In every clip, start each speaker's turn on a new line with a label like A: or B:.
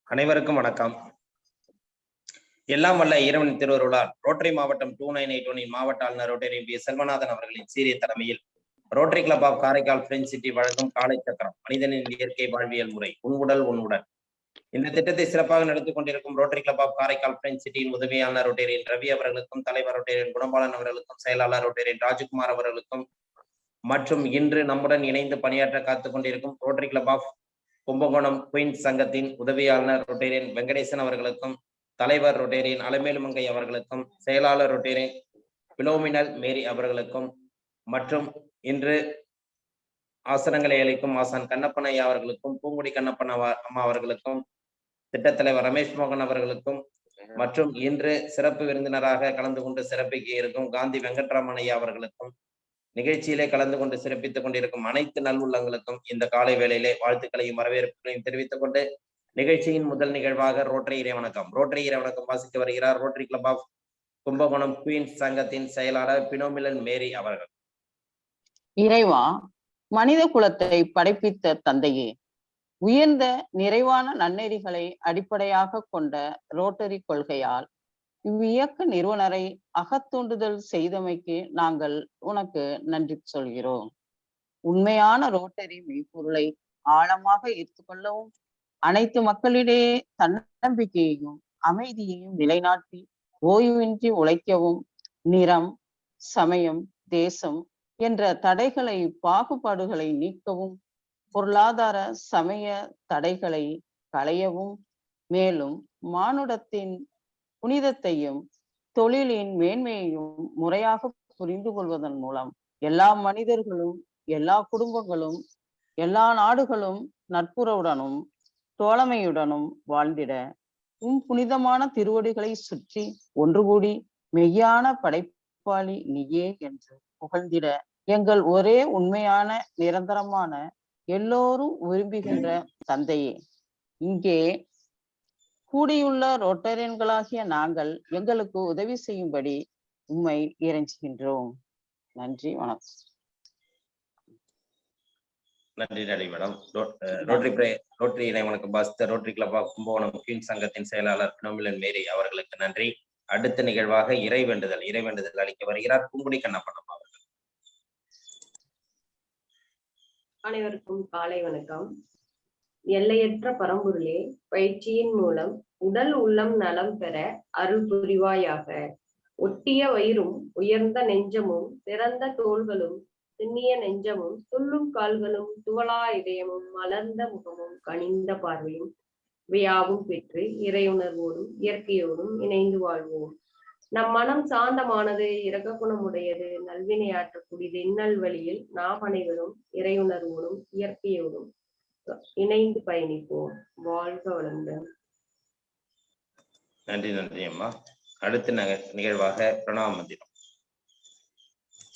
A: அனைவருக்கும் வணக்கம். எல்லாம் வல்ல இறைவன் திருவருளால் ரோட்டரி மாவட்டம் 2981 மாவட்ட ஆளுநர் ரோட்டரி பி செல்வநாதன் அவர்களின் சீரிய தலைமையில் rotary club of Karaikal French city வழங்கும் காலை சக்கரம் மனிதனின் இயற்கை வாழ்வியல் முறை உன்வுடல் உன்னுடன் இந்த திட்டத்தை சிறப்பாக நடத்திக் கொண்டிருக்கும் rotary club of Karaikal French சிட்டியின் உதவியாளர் ரோட்டரியின் ரவி அவர்களுக்கும், தலைவர் ரோட்டரியின் குணபாலன் அவர்களுக்கும், செயலாளர் ரோட்டரியின் ராஜ்குமார் அவர்களுக்கும் மற்றும் இன்று நம்முடன் இணைந்து பணியாற்ற காத்துக் கொண்டிருக்கும் rotary club of Kumbakonam queens சங்கத்தின் உதவியாளர் ரோட்டரியின் வெங்கடேசன் அவர்களுக்கும், தலைவர் ரோட்டரியின் அலமேலுமங்கை அவர்களுக்கும், செயலாளர் ரோட்டரியின் பிலோமினல் மேரி அவர்களுக்கும் மற்றும் இன்று ஆசனங்களை அளிக்கும் ஆசான் கண்ணப்பன் ஐயா அவர்களுக்கும், பூங்குடி கண்ணப்பன் அம்மா அவர்களுக்கும், திட்டத்தலைவர் ரமேஷ் மோகன் அவர்களுக்கும் மற்றும் இன்று சிறப்பு விருந்தினராக கலந்து கொண்டு சிறப்பிக்க இருக்கும் காந்தி வெங்கட்ராமன் ஐயா அவர்களுக்கும், நிகழ்ச்சியிலே கலந்து கொண்டு சிறப்பித்துக் கொண்டிருக்கும் அனைத்து நல்லுள்ளங்களுக்கும் இந்த காலை வேளையிலே வாழ்த்துக்களையும் வரவேற்புகளையும் தெரிவித்துக் கொண்டு நிகழ்ச்சியின் முதல் நிகழ்வாக ரோட்டரி இறைவணக்கம் வாசிக்க வருகிறார் rotary club of Kumbakonam queens சங்கத்தின் செயலாளர் பினோமிலன் மேரி அவர்கள்.
B: இறைவா, மனித குலத்தை படைப்பித்த தந்தையே, உயர்ந்த நிறைவான நன்னெறிகளை அடிப்படையாக கொண்ட ரோட்டரி கொள்கையால் இவ்வியக்க நிறுவனரை அகத்தூண்டுதல் செய்தமைக்கு நாங்கள் உனக்கு நன்றி சொல்கிறோம். உண்மையான ரோட்டரி மெய்ப்பொருளை ஆழமாக ஏற்றுக்கொள்ளவும், அனைத்து மக்களிடையே தன்னம்பிக்கையையும் அமைதியையும் நிலைநாட்டி ஓய்வின்றி உழைக்கவும், நிறம், சமயம், தேசம் என்ற தடைகளை பாகுபாடுகளை நீக்கவும், பொருளாதார சமய தடைகளை களையவும், மேலும் மானுடத்தின் புனிதத்தையும் தொழிலின் மேன்மையையும் முறையாக புரிந்து கொள்வதன் மூலம் எல்லா மனிதர்களும், எல்லா குடும்பங்களும், எல்லா நாடுகளும் நட்புறவுடனும் தோழமையுடனும் வாழ்ந்திட புனிதமான திருவடிகளை சுற்றி ஒன்று கூடி மெய்யான படைப்பாளி நீயே என்று புகழ்ந்திட எங்கள் ஒரே உண்மையான நிரந்தரமான எல்லோரும் விரும்புகின்ற தந்தையே, இங்கே கூடியுள்ள ரோட்டரியன்களாகிய நாங்கள் எங்களுக்கு உதவி செய்யும்படி உம்மை இறைஞ்சுகின்றோம். நன்றி, வணக்கம்.
A: நன்றி நன்றி மேடம். ரோட்டரி இறைவனுக்கு பாஸ்தர் rotary club of Kumbakonam queens சங்கத்தின் செயலாளர் பினோமிலன் மேரி அவர்களுக்கு நன்றி. அடுத்த நிகழ்வாக இறைவேண்டுதல் அளிக்க வருகிறார் பூங்குடி கண்ணப்பன் அவர்கள்.
C: அனைவருக்கும் காலை வணக்கம். எல்லையற்ற பரம்பொருளே, பயிற்சியின் மூலம் உடல் உள்ளம் நலம் பெற அருள் புரிவாயாக. ஒட்டிய வயிறும் உயர்ந்த நெஞ்சமும் திறந்த தோள்களும் திண்ணிய நெஞ்சமும் துள்ளும் கால்களும் துவளா இதயமும் மலர்ந்த முகமும் கனிந்த பார்வையும் வியாவும் பெற்று இறையுணர்வோடும் இயற்கையோடும் இணைந்து வாழ்வோம். நம் மனம் சாந்தமானது, இரக்க குணமுடையது, நல்வினையாற்றக்கூடியது. இன்னல் வழியில் நாம் அனைவரும் இறையுணர்வோடும் இயற்கையோடும் இணைந்து பயணிப்போம். வாழ்க வளமுடன்.
A: நன்றி நன்றி அம்மா. அடுத்த நிகழ்வாக பிரணாம மந்திரம்.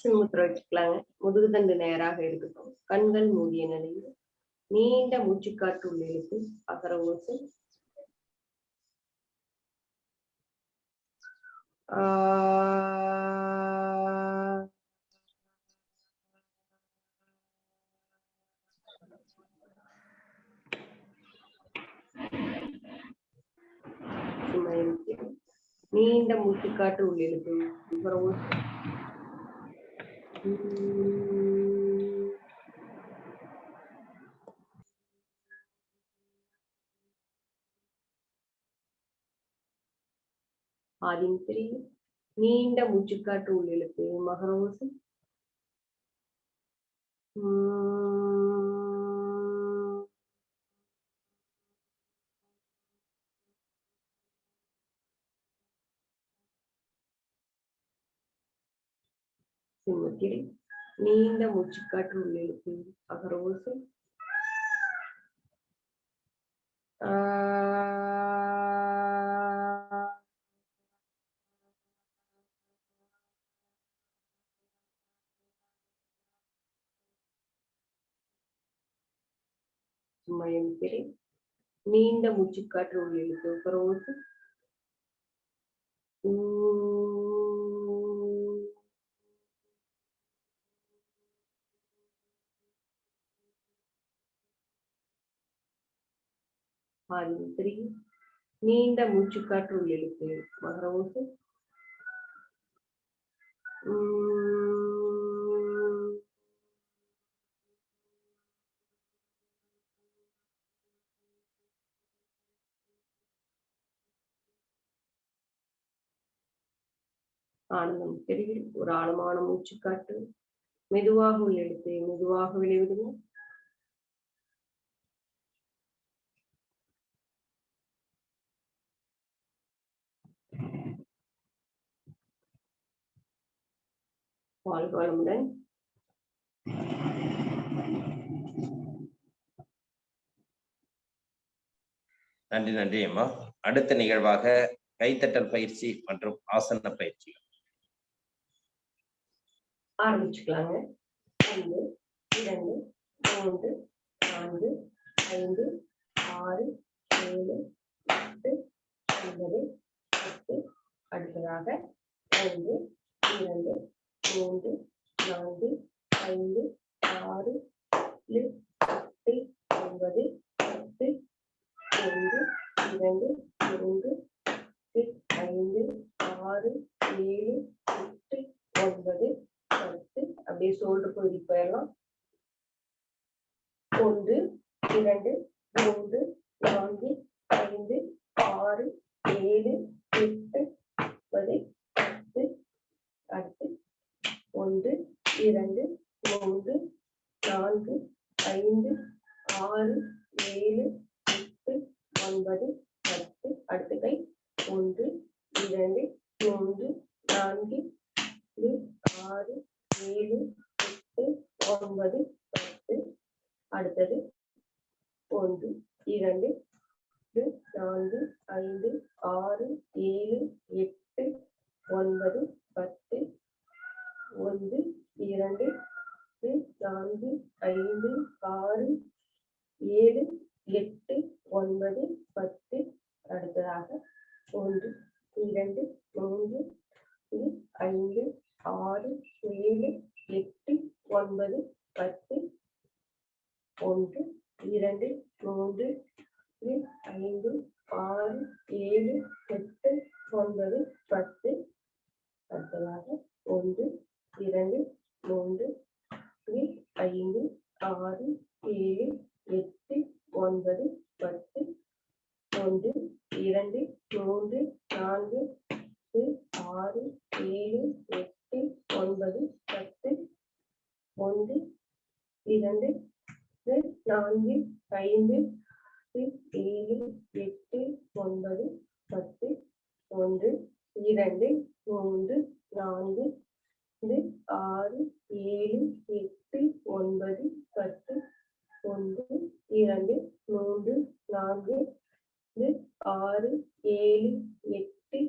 C: சின்முத்திர வச்சுக்கலாங்க. முதுகுதண்டு நேராக இருக்கட்டும். கண்கள் மூடிய நிலையில் நீண்ட மூச்சுக்காற்று உள்ளிழுத்து அகர ஓசை நீண்ட மூச்சுக்காற்று உள்ளிழுத்து ஆதிந்திரி நீண்ட மூச்சுக்காற்று உள்ளிழுத்து மகர ஓசை சிம்மத்திரை நீண்ட மூச்சுக்காற்று உள்ளிழுத்து அகர ஓசை மயந்திரை நீண்ட மூச்சுக்காற்று உள்ளிழுத்து அகர ஓசை ஆதிமுத்திரை. நீண்ட மூச்சுக்காற்று உள்ளிழுத்து மகர ஓசை. ஆனந்தம் தெளிவில் ஒரு ஆழமான மூச்சுக்காற்று மெதுவாக உள்ளெடுத்து மெதுவாக வெளிவிடுங்க. வாழ்க வளமுடன்.
A: நன்றி நன்றி அம்மா. அடுத்த நிகழ்வாக கைத்தட்டல் பயிற்சி மற்றும் ஆசன பயிற்சி
C: ஆரம்பிச்சுக்கலாங்க. 1 2 3 4 5 6 7 8 9 10. அடுத்ததாக 1 2 3 4 5 6 7 8 9 10. 1 2 3 5 6 7 8 9 10. அப்படியே ஷோல்டர் பகுதி போயிடலாம். 1 2 3 4 5 6 7 8 9 10. அடுத்து 1 2 3 4 5 6 7 8 9 10. அடுத்த கை 1 2 3 4 6 7 8 9 10. அடுத்தது 1 2 4 5 6 7 8 9 10. 1 2 4 5 6 7 8 9 10. அடுத்ததாக 1 2 3 5 6 7 8 9 10. 1 2 3 5 6 7 8 9 10. அடுத்ததாக 1 2 3 5 6 7 8 9 10. 1 2 3 4 6 7 8 9 10. 1 2 4 5 7 8 9 10. 1 2 3 4 6 7 8 9 10. 1 2 3 4 6 7 8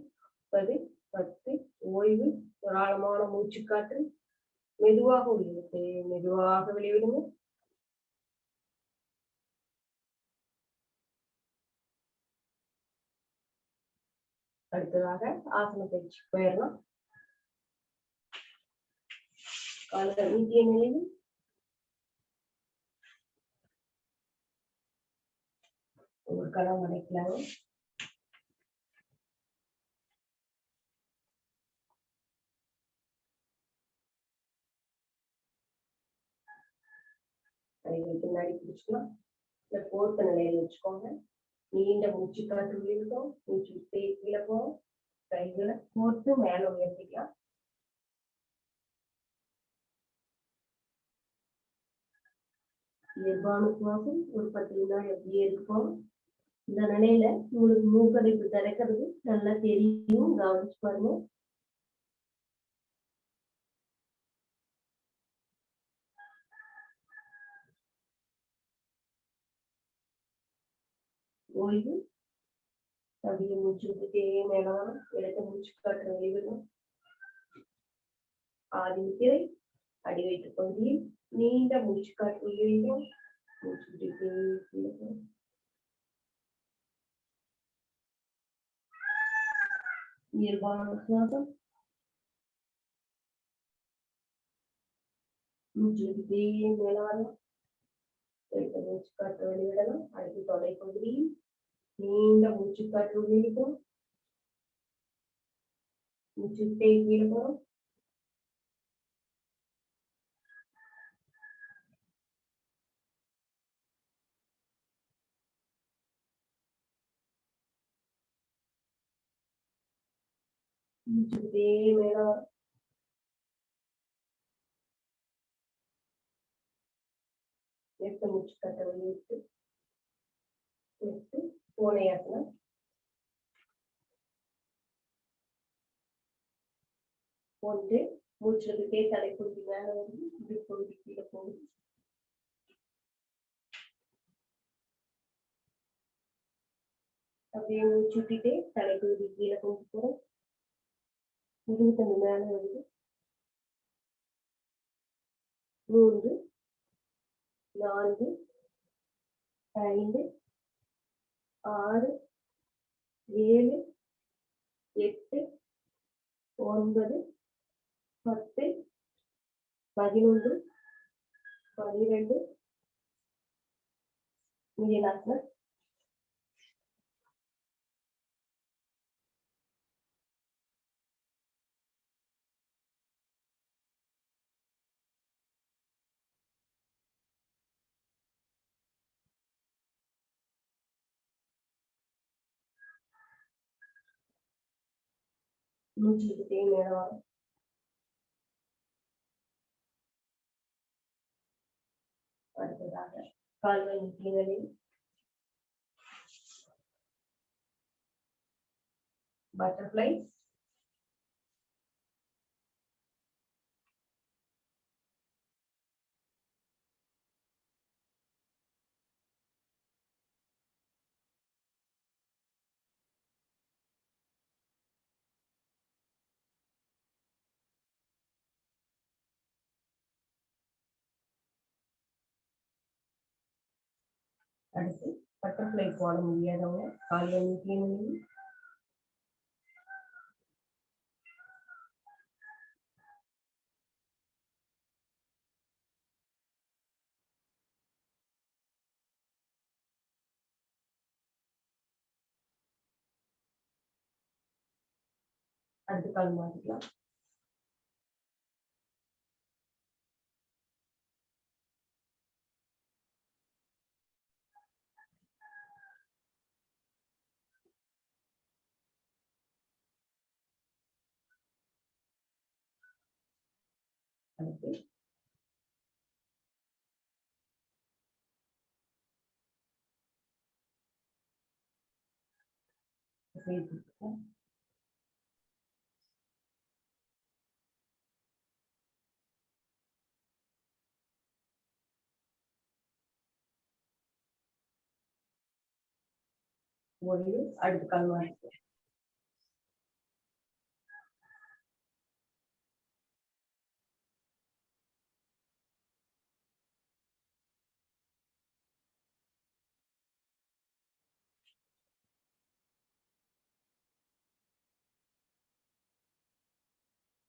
C: 10 10. ஓய்வு. ஒரு ஆழமான மூச்சுக்காற்று மெதுவாக உள்ளிழுத்து மெதுவாக வெளிவிடுங்க. அடுத்ததாக ஆசன பயிற்சி போயிடலாம். கால்கள் நீட்டிய நிலையில் ஒரு களம் அடைக்கலாங்க. கைகளை பின்னாடி பிடிச்சுக்கலாம். இந்த போர்த்த நிலையில வச்சுக்கோங்க. நீண்ட மூச்சு காற்று இருக்கும். மூச்சு விட்டே கீழே போகும். கைகளை கோர்த்து மேல உயர்த்திக்கலாம். இயல்பான சுவாசம் ஒரு 10 வினாடி அப்படியே இருக்கும். இந்த நிலையில உங்களுக்கு மூக்கடைப்பு திறக்கிறது நல்லா தெரியும். கவனிச்சு பாருங்க. ஓய்வு. அப்படியே மூச்சு விட்டுட்டே மேல வரும். இடத்த மூச்சு காற்று வெளிவிடும். ஆதிமுத்திரை. அடி வயிற்று பகுதியில் நீண்ட மூச்சு காற்று வெளியிடும். மூச்சு விட்டுட்டே கீழே போகும். இயல்பான சுவாசம். மூச்சு விட்டுட்டே மேல வரலாம். எடுத்த மூச்சு காற்று வெளிவிடலாம். அடுத்து தொடை பகுதியில் நீண்ட மூச்சு காற்று உள்ளிருக்கும். மூச்சு கீழே போறோம். மூச்சு மேல வரும். எட்டு மூச்சு காற்று வெளியிட்டு பூனையாசனம். ஒன்று மூச்சுக்கிட்டே தலைப்பகுதி மேல வந்து இடுப்பகுதி கீழே போகுது. அப்படியே மூச்சுக்கிட்டே தலைப்பகுதி கீழே கொண்டு போறோம். முதுகுத்தண்டு மேல வந்து 3 4 5 6 7 8 9 10 11 12 மீனாசனம். மூச்சுக்கிட்டே மேல வரும். அடுத்ததாக கால்கள் கீழே பட்டர்ஃப்ளை. அடுத்து பட்டர்ஃப்ளை போட முடியாதவங்க கால்கள் கீழே அடுத்து கால் மாற்றிக்கலாம். அடுத்து ஓய்வு. அடுத்து கால் மாற்றிக்கலாம்.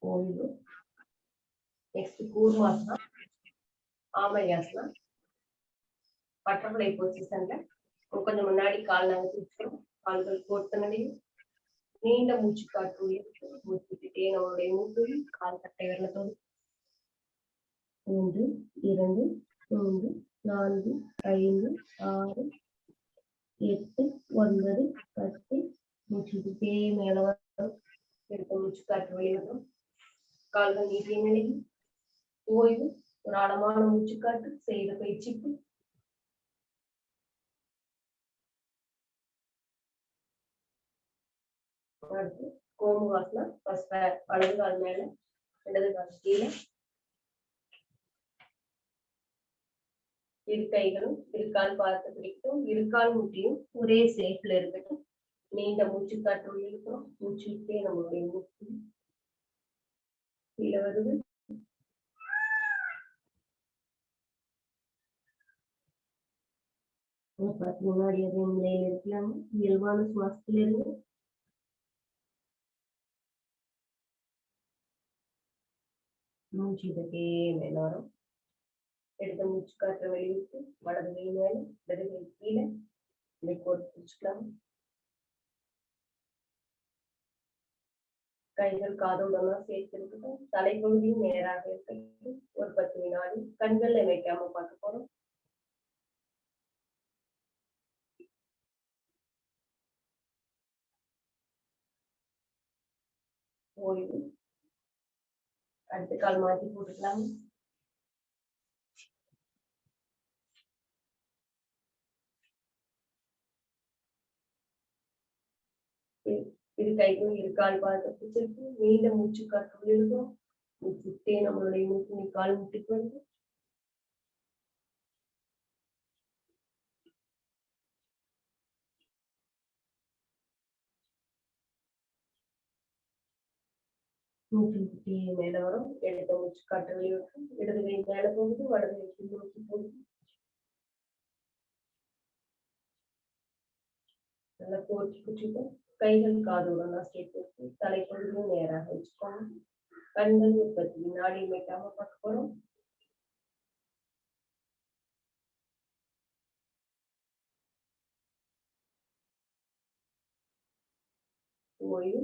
C: ஓய்வு. நெக்ஸ்ட் கூர்மாசனம், ஆமையாசனம். பட்டர்ஃப்ளை பொசிஷன்ல கொஞ்சம் முன்னாடி கால் நகர்த்தி வச்சுக்கிறோம். கால்கள் கோர்த்த நிலையில் நீண்ட மூச்சு காற்று உயர்த்து மூச்சுக்கிட்டே நம்மளுடைய மூட்டு கால் கட்டை விரலத்தோடு 1 2 3 4 5 6 8 9 10 மூச்சுக்கிட்டே மேல வரும். எடுத்த மூச்சு காற்று வெளியிடும். கால்கள் நீட்டிய நிலையில் ஓய்வு. ஒரு ஆழமான மூச்சு காற்று செய்த பயிற்சிக்கு. அடுத்து கோமுகாசனம். வலது கால் மேல இடது கால் கீழே. இரு கைகளும் இருக்கால் பார்த்து பிடிக்கும். இருக்கால் முட்டியும் ஒரே சேஃப்ல இருக்கட்டும். நீண்ட மூச்சு காற்று இருக்கிறோம். மூச்சு விட்டே நம்மளுடைய மூச்சு கீழே வருது. முன்னாடி அதே நிலையில இருக்கலாம். இயல்பான சுவாசத்தில் இருந்து மூச்சு இதே மேல வரும். எடுத்த மூச்சு காற்று வெளியிட்டு வலது கை மேல இடது கை கீழே இதை கொடுத்து வச்சுக்கலாம். கைகள் காதோடலாம் சேர்த்து இருக்கட்டும். தலைப்பகுதியும் நேராக இருக்கட்டும். ஒரு 10 வினாடி கண்கள்ல வைக்காம பார்க்க போறோம். ஓய்வு. அடுத்த கால் மாற்றி போட்டுக்கலாம். இரு கைகளும் இரு கால் பாதத்தை பிடிச்சிருக்கு. நீண்ட மூச்சு காற்று இருக்கும். மூச்சுட்டே நம்மளுடைய மூச்சு கால் முட்டிக்கு வருது. மூச்சு முட்டியே மேல வரும். இடது மூச்சு காற்று வெளியிடும். இடது கை மேல போகுது, வலது கை நோக்கி போகுது. நல்லா கோர்த்து குச்சிட்டு கைகள் காதோடலாம் சேர்த்து தலைப்பகுதியும் நேராக வச்சுக்கோங்க. கண்கள் 30 வினாடி மேட்டாம பார்க்க போறோம். ஓய்வு.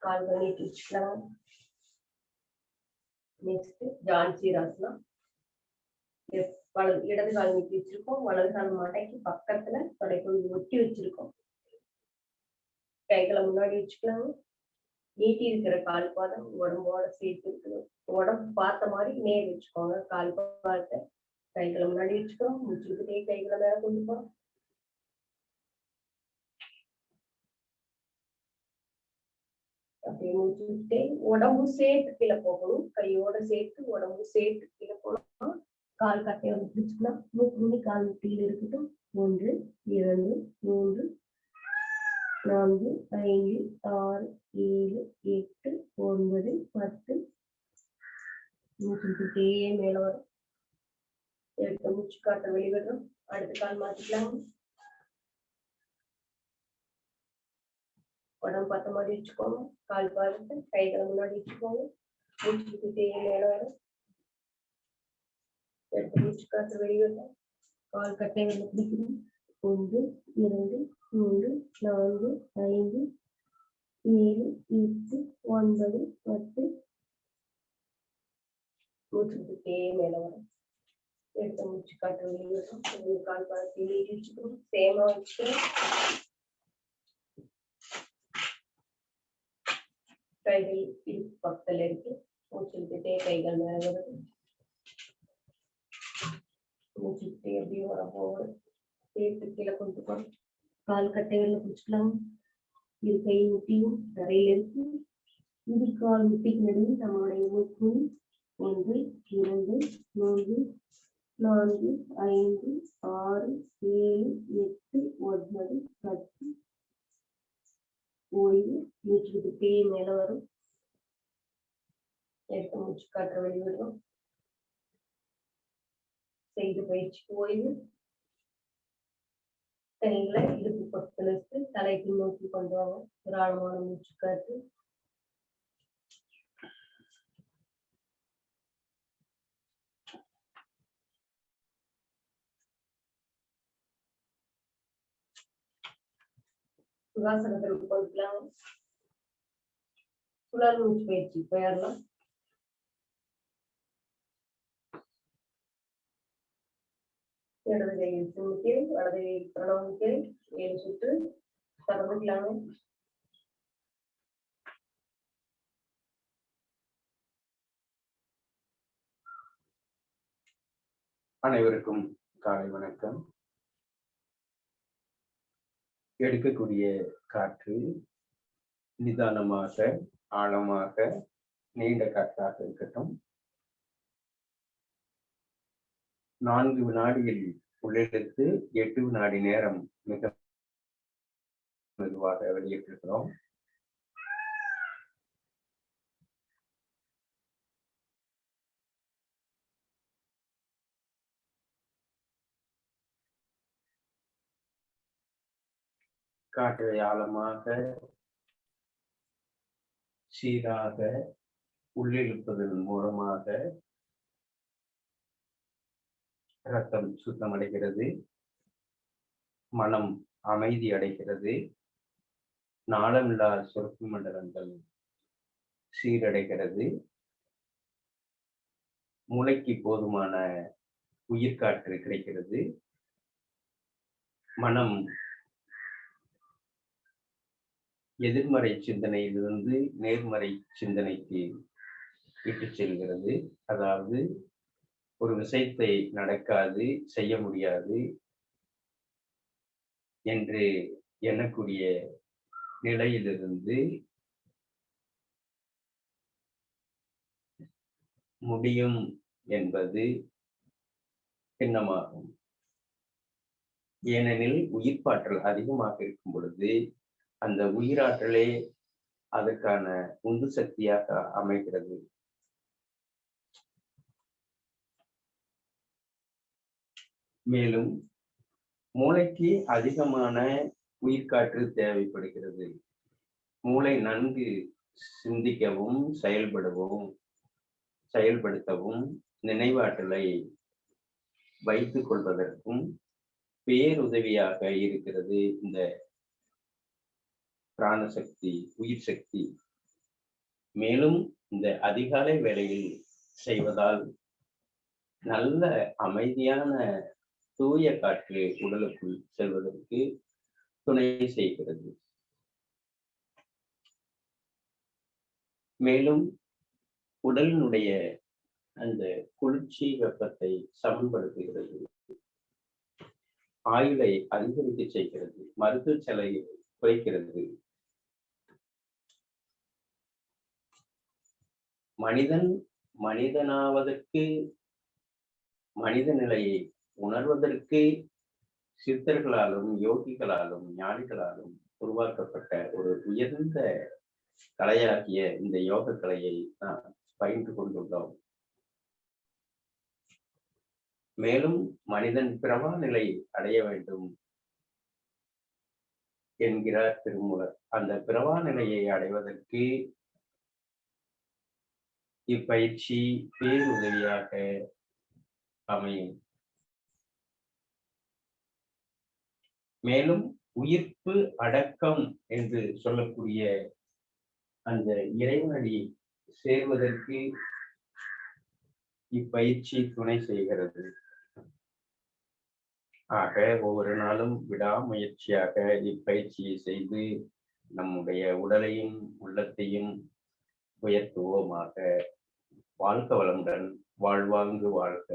C: கால்கள் நீட்டி வச்சுக்கலாம். நெக்ஸ்ட் ஜான்சிராசனா. இடது கால் நீட்டி வச்சிருக்கோம். வலது கால் மடக்கி பக்கத்துல தலைப்பகுதி ஒட்டி வச்சிருக்கோம். கைகளை முன்னாடி வச்சுக்கலாம். நீட்டி இருக்கிற கால் பாதம் உடம்போட சேர்த்து இருக்குது. உடம்பு பார்த்த மாதிரி நேர் வச்சுக்கோங்க. கால் பாதத்தை கைகளை முன்னாடி வச்சுக்கோம். முடிச்சுக்கிட்டே கைகளை மேல கொண்டு போறோம். அப்படியே முடிச்சுக்கிட்டே உடம்பு சேர்த்து கீழே போகணும். கையோட சேர்த்து உடம்பு சேர்த்து கீழே போகணும். கால் கட்டையை வந்து பிடிச்சுக்கலாம். மூக்கு கால் முட்டியில் இருக்கட்டும். 1 2 3 4 5 6 7 8 9 10 மூச்சுக்கிட்டே மேல வரும். எடுத்த மூச்சு காற்றை வெளிவிடுறோம். அடுத்த கால் மாத்திக்கலாம். உடம்பு பார்த்த மாதிரி வச்சுக்கோங்க. கால் பாதத்தை கைகளை முன்னாடி வச்சுக்கோங்க. மூச்சுக்கிட்டே மேல வரும். எடுத்த மூச்சு காற்று வெளிவிடுறோம். கால் கட்டை வெளில பிடிக்கணும். 1 2 3 4 5 7 8 9 10 மூச்சுக்கிட்டே மேல வரும். எடுத்த மூச்சு காற்று வெளிவிடுறோம். கால் பாதத்தை நீட்டி வச்சுக்கணும். சேமா வச்சுக்கணும். கைகள் இடுப்பு பக்கத்துல இருக்கு. மூச்சுக்கிட்டே கைகள் மேல வருது. மூச்சுக்கிட்டே எப்படி வர போகும். சேர்த்து கீழே கொண்டு போறோம். கால் கட்டைகள்ல பிடிச்சிக்கலாம். இரு கை முட்டியும் தரையில இருக்கு. இரு கால் முட்டிக்கு நடுவில் நம்மளுடைய மூக்கு 1 2 3 4 5 6 7 8 9 10 ஓய்வு. மூச்சுக்கிட்டே மேல வரும். எடுத்த மூச்சு காற்று வெளிவிடுறோம். செய்து பயிற்சி ஓய்வு. கைகளை இடுப்பு பக்கத்துல இருக்கு. தலைக்கு நோக்கி கொண்டு வாங்க. ஒரு ஆழமான மூச்சு காற்று. சுகாசனத்தில் உட்காந்துக்கலாம். சுழல் மூச்சு பயிற்சி போயிடலாம். இடது கையில் சுமிக்கை, வலது கையில் பிரணவமிக்கை. 7 சுற்று தொடர்ந்துக்கலாங்க.
D: அனைவருக்கும் காலை வணக்கம். எடுக்கக்கூடிய காற்று நிதானமாக, ஆழமாக, நீண்ட காற்றாக இருக்கட்டும். 4 வினாடியில் உள்ளிழுத்து 8 வினாடி நேரம் மிக மெதுவாக வெளியிட்டிருக்கிறோம். காற்றை ஆழமாக சீராக உள்ளிழுப்பதன் மூலமாக ரத்தம் சுத்தமடைகிறது. மனம் அமைதி அடைகிறது. நாளமில்லா சுரப்பு மண்டலங்கள் சீரடைகிறது. மூளைக்கு போதுமான உயிர்காற்று கிடைக்கிறது. மனம் எதிர்மறை சிந்தனையிலிருந்து நேர்மறை சிந்தனைக்கு இட்டு செல்கிறது. அதாவது ஒரு விஷயத்தை நடக்காது, செய்ய முடியாது என்று எண்ணக்கூடிய நிலையிலிருந்து முடியும் என்பது எண்ணமாகும். ஏனெனில் உயிர்ப்பாற்றல் அதிகமாக இருக்கும் பொழுது அந்த உயிராற்றலே அதற்கான உந்து சக்தியாக அமைகிறது. மேலும் மூளைக்கு அதிகமான உயிர்காற்று தேவைப்படுகிறது. மூளை நன்கு சிந்திக்கவும் செயல்படுத்தவும் நினைவாற்றலை வைத்துக் கொள்வதற்கும் பேருதவியாக இருக்கிறது இந்த பிராணசக்தி, உயிர் சக்தி. மேலும் இந்த அதிகாலை வேளையில் செய்வதால் நல்ல அமைதியான தூய காற்று உடலுக்குள் செல்வதற்கு துணை செய்கிறது. மேலும் உடலினுடைய அந்த குளிர்ச்சி வெப்பத்தை சமன்படுத்துகிறது. ஆயுளை அதிகரிக்க செய்கிறது. மருத்துவ செலவை குறைக்கிறது. மனிதனாவதற்கு, மனித நிலையை உணர்வதற்கு சித்தர்களாலும் யோகிகளாலும் ஞானிகளாலும் உருவாக்கப்பட்ட ஒரு உயர்ந்த கலையாகிய இந்த யோக கலையை நாம் பயின்று கொண்டுள்ளோம். மேலும் மனிதன் பிறவா நிலை அடைய வேண்டும் என்கிறார் திருமூலர். அந்த பிறவா நிலையை அடைவதற்கு இப்பயிற்சி பேருதவியாக அமையும். மேலும் உயிர்ப்பு அடக்கம் என்று சொல்லக்கூடிய அந்த இறைவனடி சேர்வதற்கு இப்பயிற்சி துணை செய்கிறது. ஆக ஒவ்வொரு நாளும் விடாமுயற்சியாக இப்பயிற்சியை செய்து நம்முடைய உடலையும் உள்ளத்தையும் உயர்த்துவோமாக. வாழ்க வளமுடன், வாழ்வாங்கு வாழ்க.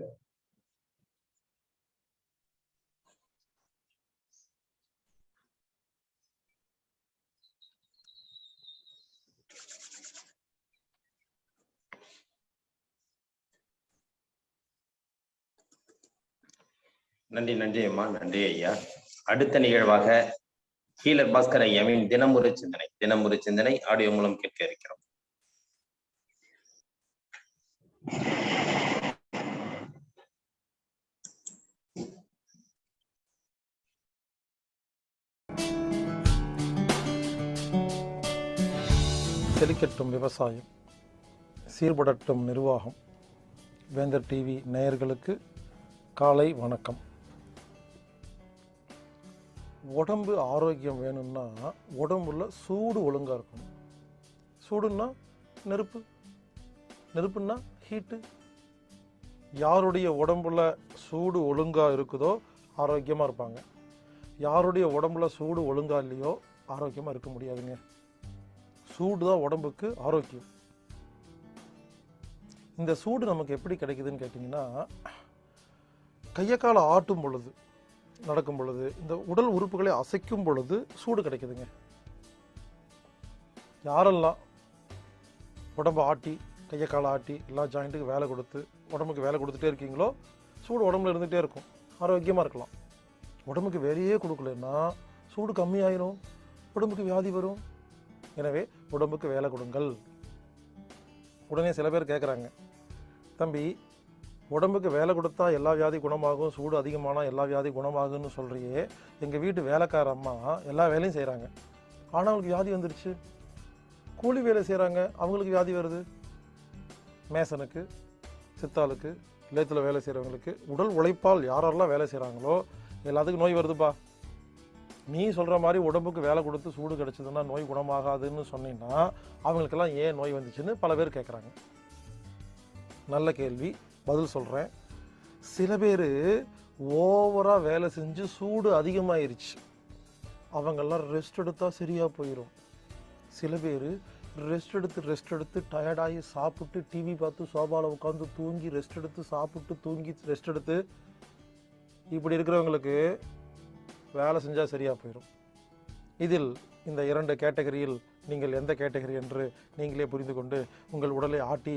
A: நன்றி அம்மா, நன்றி ஐயா. அடுத்த நிகழ்வாக ஹீலர் பாஸ்கர் ஐயாவின் தினமொரு சிந்தனை ஆடியோ மூலம் கேட்க இருக்கிறோம்.
E: செழிக்கட்டும் விவசாயம், சீர்படட்டும் நிர்வாகம். வேந்தர் டிவி நேயர்களுக்கு காலை வணக்கம். உடம்பு ஆரோக்கியம் வேணும்னா உடம்புல சூடு ஒழுங்காக இருக்கணும். சூடுன்னா நெருப்பு, நெருப்புன்னா ஹீட்டு. யாருடைய உடம்புல சூடு ஒழுங்காக இருக்குதோ ஆரோக்கியமாக இருப்பாங்க. யாருடைய உடம்புல சூடு ஒழுங்காக இல்லையோ ஆரோக்கியமாக இருக்க முடியாதுங்க. சூடு தான் உடம்புக்கு ஆரோக்கியம். இந்த சூடு நமக்கு எப்படி கிடைக்குதுன்னு கேட்டிங்கன்னா, கையை காலை ஆட்டும் பொழுது, நடக்கும் பொழுது, இந்த உடல் உறுப்புகளை அசைக்கும் பொழுது சூடு கிடைக்குதுங்க. யாரெல்லாம் உடம்பை ஆட்டி, கையை காலை ஆட்டி, எல்லா ஜாயிண்ட்டுக்கு வேலை கொடுத்து, உடம்புக்கு வேலை கொடுத்துட்டே இருக்கீங்களோ சூடு உடம்புல இருந்துகிட்டே இருக்கும், ஆரோக்கியமாக இருக்கலாம். உடம்புக்கு வேலையே கொடுக்கலன்னா சூடு கம்மியாயிரும், உடம்புக்கு வியாதி வரும். எனவே உடம்புக்கு வேலை கொடுங்கள். உடனே சில பேர் கேட்குறாங்க, தம்பி உடம்புக்கு வேலை கொடுத்தா எல்லா வியாதி குணமாகும், சூடு அதிகமானால் எல்லா வியாதி குணமாகும்னு சொல்கிறியே, எங்கள் வீட்டு வேலைக்கார அம்மா எல்லா வேலையும் செய்கிறாங்க, ஆனால் அவங்களுக்கு வியாதி வந்துருச்சு. கூலி வேலை செய்கிறாங்க, அவங்களுக்கு வியாதி வருது. மேசனுக்கு, சித்தாளுக்கு, இளையத்தில் வேலை செய்கிறவங்களுக்கு, உடல் உழைப்பால் யாரெல்லாம் வேலை செய்கிறாங்களோ எல்லாத்துக்கும் நோய் வருதுப்பா. நீ சொல்கிற மாதிரி உடம்புக்கு வேலை கொடுத்து சூடு கிடச்சதுன்னா நோய் குணமாகாதுன்னு சொன்னீங்கன்னா அவங்களுக்கெல்லாம் ஏன் நோய் வந்துச்சுன்னு பல பேர் கேட்குறாங்க. நல்ல கேள்வி, பதில் சொல்கிறேன். சில பேர் ஓவராக வேலை செஞ்சு சூடு அதிகமாயிருச்சு, அவங்கெல்லாம் ரெஸ்ட் எடுத்தால் சரியாக போயிடும். சில பேர் ரெஸ்ட் எடுத்து டயர்டாகி சாப்பிட்டு டிவி பார்த்து சோபாவில் உட்காந்து தூங்கி ரெஸ்ட் எடுத்து சாப்பிட்டு தூங்கி ரெஸ்ட் எடுத்து இப்படி இருக்கிறவங்களுக்கு வேலை செஞ்சால் சரியாக போயிடும். இதில் இந்த 2 கேட்டகரியில் நீங்கள் எந்த கேட்டகரி என்று நீங்களே புரிந்து கொண்டு உங்கள் உடலை ஆட்டி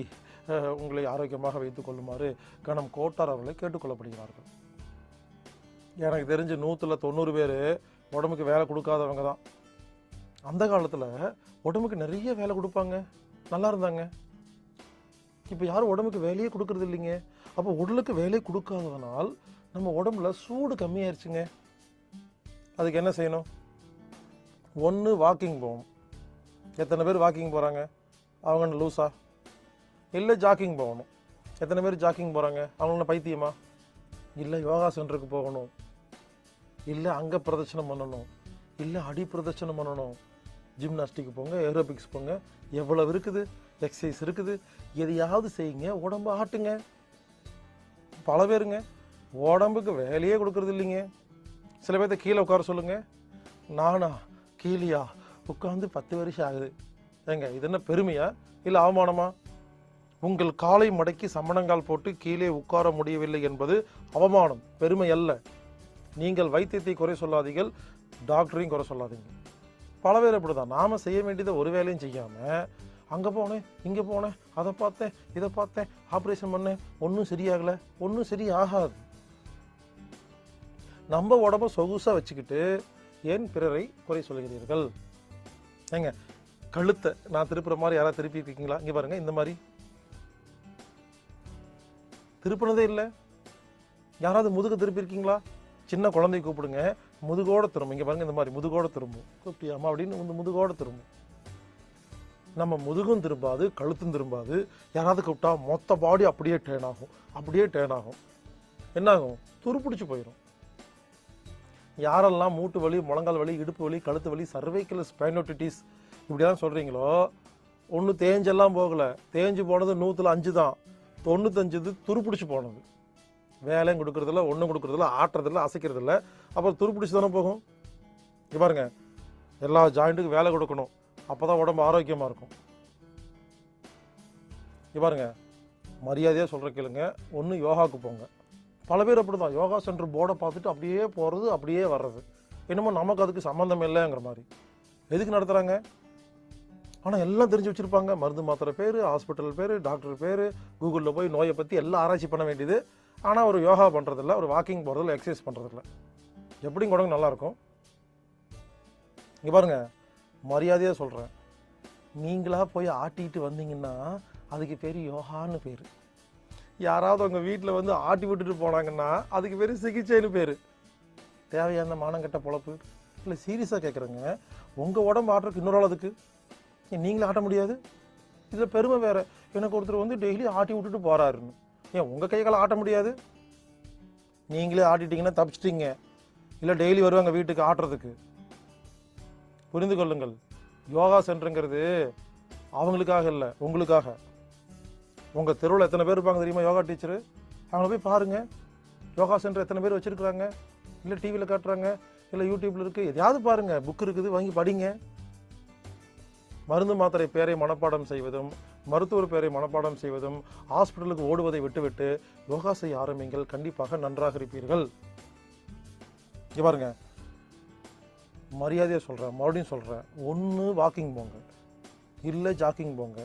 E: உங்களை ஆரோக்கியமாக வைத்துக் கொள்ளுமாறு கணம் கோட்டார் அவர்களை கேட்டுக்கொள்ளப்படுகிறார்கள். எனக்கு தெரிஞ்சு 100ல் 90 பேர் உடம்புக்கு வேலை கொடுக்காதவங்க தான். அந்த காலத்தில் உடம்புக்கு நிறைய வேலை கொடுப்பாங்க, நல்லா இருந்தாங்க. இப்போ யாரும் உடம்புக்கு வேலையே கொடுக்கறது இல்லைங்க. அப்போ உடலுக்கு வேலையை கொடுக்காதவனால் நம்ம உடம்புல சூடு கம்மியாயிருச்சுங்க. அதுக்கு என்ன செய்யணும்? ஒன்று வாக்கிங் போகணும். எத்தனை பேர் வாக்கிங் போகிறாங்க? அவங்க லூஸா? இல்லை ஜாக்கிங் போகணும். எத்தனை பேர் ஜாக்கிங் போகிறாங்க? அவங்கள பைத்தியமா? இல்லை யோகா சென்டருக்கு போகணும், இல்லை அங்கே பிரதட்சணம் பண்ணணும், இல்லை அடி பிரதட்சணம் பண்ணணும், ஜிம்னாஸ்டிக் போங்க, ஏரோபிக்ஸ் போங்க, எவ்வளவு இருக்குது, எக்ஸசைஸ் இருக்குது, எதையாவது செய்யுங்க, உடம்பு ஆட்டுங்க. பல பேருங்க உடம்புக்கு வேலையே கொடுக்கறது இல்லைங்க. சில பேர்த்த கீழே உட்கார சொல்லுங்க, நானா கீழேயா உட்காந்து 10 வருஷம் ஆகுது. ஏங்க இது என்ன பெருமையா இல்லை அவமானமா? உங்கள் காலை மடக்கி சம்மணங்கால் போட்டு கீழே உட்கார முடியவில்லை என்பது அவமானம், பெருமை அல்ல. நீங்கள் வைத்தியத்தை குறை சொல்லாதீர்கள், டாக்டரையும் குறை சொல்லாதீங்க. பல பேர் அப்படிதான். நாம் செய்ய வேண்டியதை ஒரு வேலையும் செய்யாமல் அங்கே போனேன், இங்கே போனேன், அதை பார்த்தேன், இதை பார்த்தேன், ஆப்ரேஷன் பண்ணேன், ஒன்றும் சரியாகலை, ஒன்றும் சரியாகாது. நம்ம உடம்ப சொகுசாக வச்சுக்கிட்டு ஏன் பிறரை குறை சொல்கிறீர்கள்? ஏங்க கழுத்தை நான் திருப்புற மாதிரி யாராவது திருப்பி இருக்கீங்களா? இங்கே பாருங்க, இந்த மாதிரி திருப்பினதே இல்லை. யாராவது முதுகு திருப்பி இருக்கீங்களா? சின்ன குழந்தைய கூப்பிடுங்க, முதுகோட திரும்பும். இங்கே பாருங்க, இந்த மாதிரி முதுகோட திரும்பும். கூப்பிட்டியாமா அப்படின்னு முதுகோட திரும்பும். நம்ம முதுகும் திரும்பாது, கழுத்தும் திரும்பாது. யாராவது கூப்பிட்டா மொத்த பாடி அப்படியே டேர்ன் ஆகும். என்னாகும்? துருப்பிடிச்சு போயிடும். யாரெல்லாம் மூட்டு வலி, முழங்கால் வலி, இடுப்பு வலி, கழுத்து வலி, சர்வைக்கல் ஸ்பைனோட்டிட்டிஸ் இப்படிதான் சொல்கிறீங்களோ, ஒன்று தேஞ்செல்லாம் போகலை. தேஞ்சு போனது 100ல் 5 தான். 95 துருப்பிடிச்சு போனது. வேலையும் கொடுக்கறதில்ல, ஒன்றும் கொடுக்கறதில்ல, ஆட்டுறதில்ல, அசைக்கிறதில்ல. அப்புறம் துருப்பிடிச்சு தானே போகும். இங்கே பாருங்க, எல்லா ஜாயிண்ட்டுக்கும் வேலை கொடுக்கணும், அப்போ தான் உடம்பு ஆரோக்கியமாக இருக்கும். இங்கே பாருங்க, மரியாதையாக சொல்கிற கேளுங்க, ஒன்று யோகாவுக்கு போங்க. பல பேர் அப்படி தான் யோகா சென்டர் போர்டை பார்த்துட்டு அப்படியே போகிறது, அப்படியே வர்றது. என்னமோ நமக்கு அதுக்கு சம்மந்தம் இல்லைங்கிற மாதிரி. எதுக்கு நடத்துகிறாங்க? ஆனால் எல்லாம் தெரிஞ்சு வச்சுருப்பாங்க. மருந்து மாத்திரை பேர், ஹாஸ்பிட்டல் பேர், டாக்டர் பேர், கூகுளில் போய் நோயை பற்றி எல்லாம் ஆராய்ச்சி பண்ண வேண்டியது. ஆனால் ஒரு யோகா பண்ணுறதில்ல, ஒரு வாக்கிங் போகிறதில்ல, எக்ஸசைஸ் பண்ணுறதில்ல. எப்படியும் உடம்பு நல்லாயிருக்கும். இங்கே பாருங்கள், மரியாதையாக சொல்கிறேன், நீங்களாக போய் ஆட்டிகிட்டு வந்தீங்கன்னா அதுக்கு பேர் யோகான்னு பேர். யாராவது உங்கள் வீட்டில் வந்து ஆட்டி விட்டுட்டு போனாங்கன்னா அதுக்கு பேர் சிகிச்சைன்னு பேர். தேவையான மானங்கட்ட பொழப்பு இல்லை. சீரியஸாக கேட்குறேங்க, உங்கள் உடம்பு ஆட்டுறதுக்கு இன்னொரு ஆள் அதுக்கு நீங்களே ஆட்ட முடியாது. இதில் பெருமை வேறு. எனக்கு ஒருத்தர் வந்து டெய்லி ஆட்டி விட்டுட்டு போகிறாருன்னு, ஏன் உங்கள் கை காலை ஆட்ட முடியாது? நீங்களே ஆட்டிட்டீங்கன்னா தப்பிச்சிட்டிங்க. இல்லை டெய்லி வருவாங்க வீட்டுக்கு ஆட்டுறதுக்கு. புரிந்து கொள்ளுங்கள், யோகா சென்டருங்கிறது அவங்களுக்காக இல்லை, உங்களுக்காக. உங்கள் தெருவில் எத்தனை பேர் இருப்பாங்க தெரியுமா யோகா டீச்சரு? அவங்கள போய் பாருங்கள். யோகா சென்டர் எத்தனை பேர் வச்சுருக்குறாங்க? இல்லை டிவியில் காட்டுறாங்க, இல்லை யூடியூப்பில் இருக்குது, எதையாவது பாருங்கள். புக் இருக்குது, வாங்கி படிங்க. மருந்து மாத்திரை பேரை மனப்பாடம் செய்வதும், மருத்துவர் பேரை மனப்பாடம் செய்வதும், ஹாஸ்பிட்டலுக்கு ஓடுவதை விட்டுவிட்டு யோகா செய்ய ஆரம்பிங்கள். கண்டிப்பாக நன்றாக இருப்பீர்கள். இங்கே பாருங்க, மரியாதையாக சொல்கிறேன், மறுபடியும் சொல்கிறேன், ஒன்று வாக்கிங் போங்க, இல்லை ஜாக்கிங் போங்க,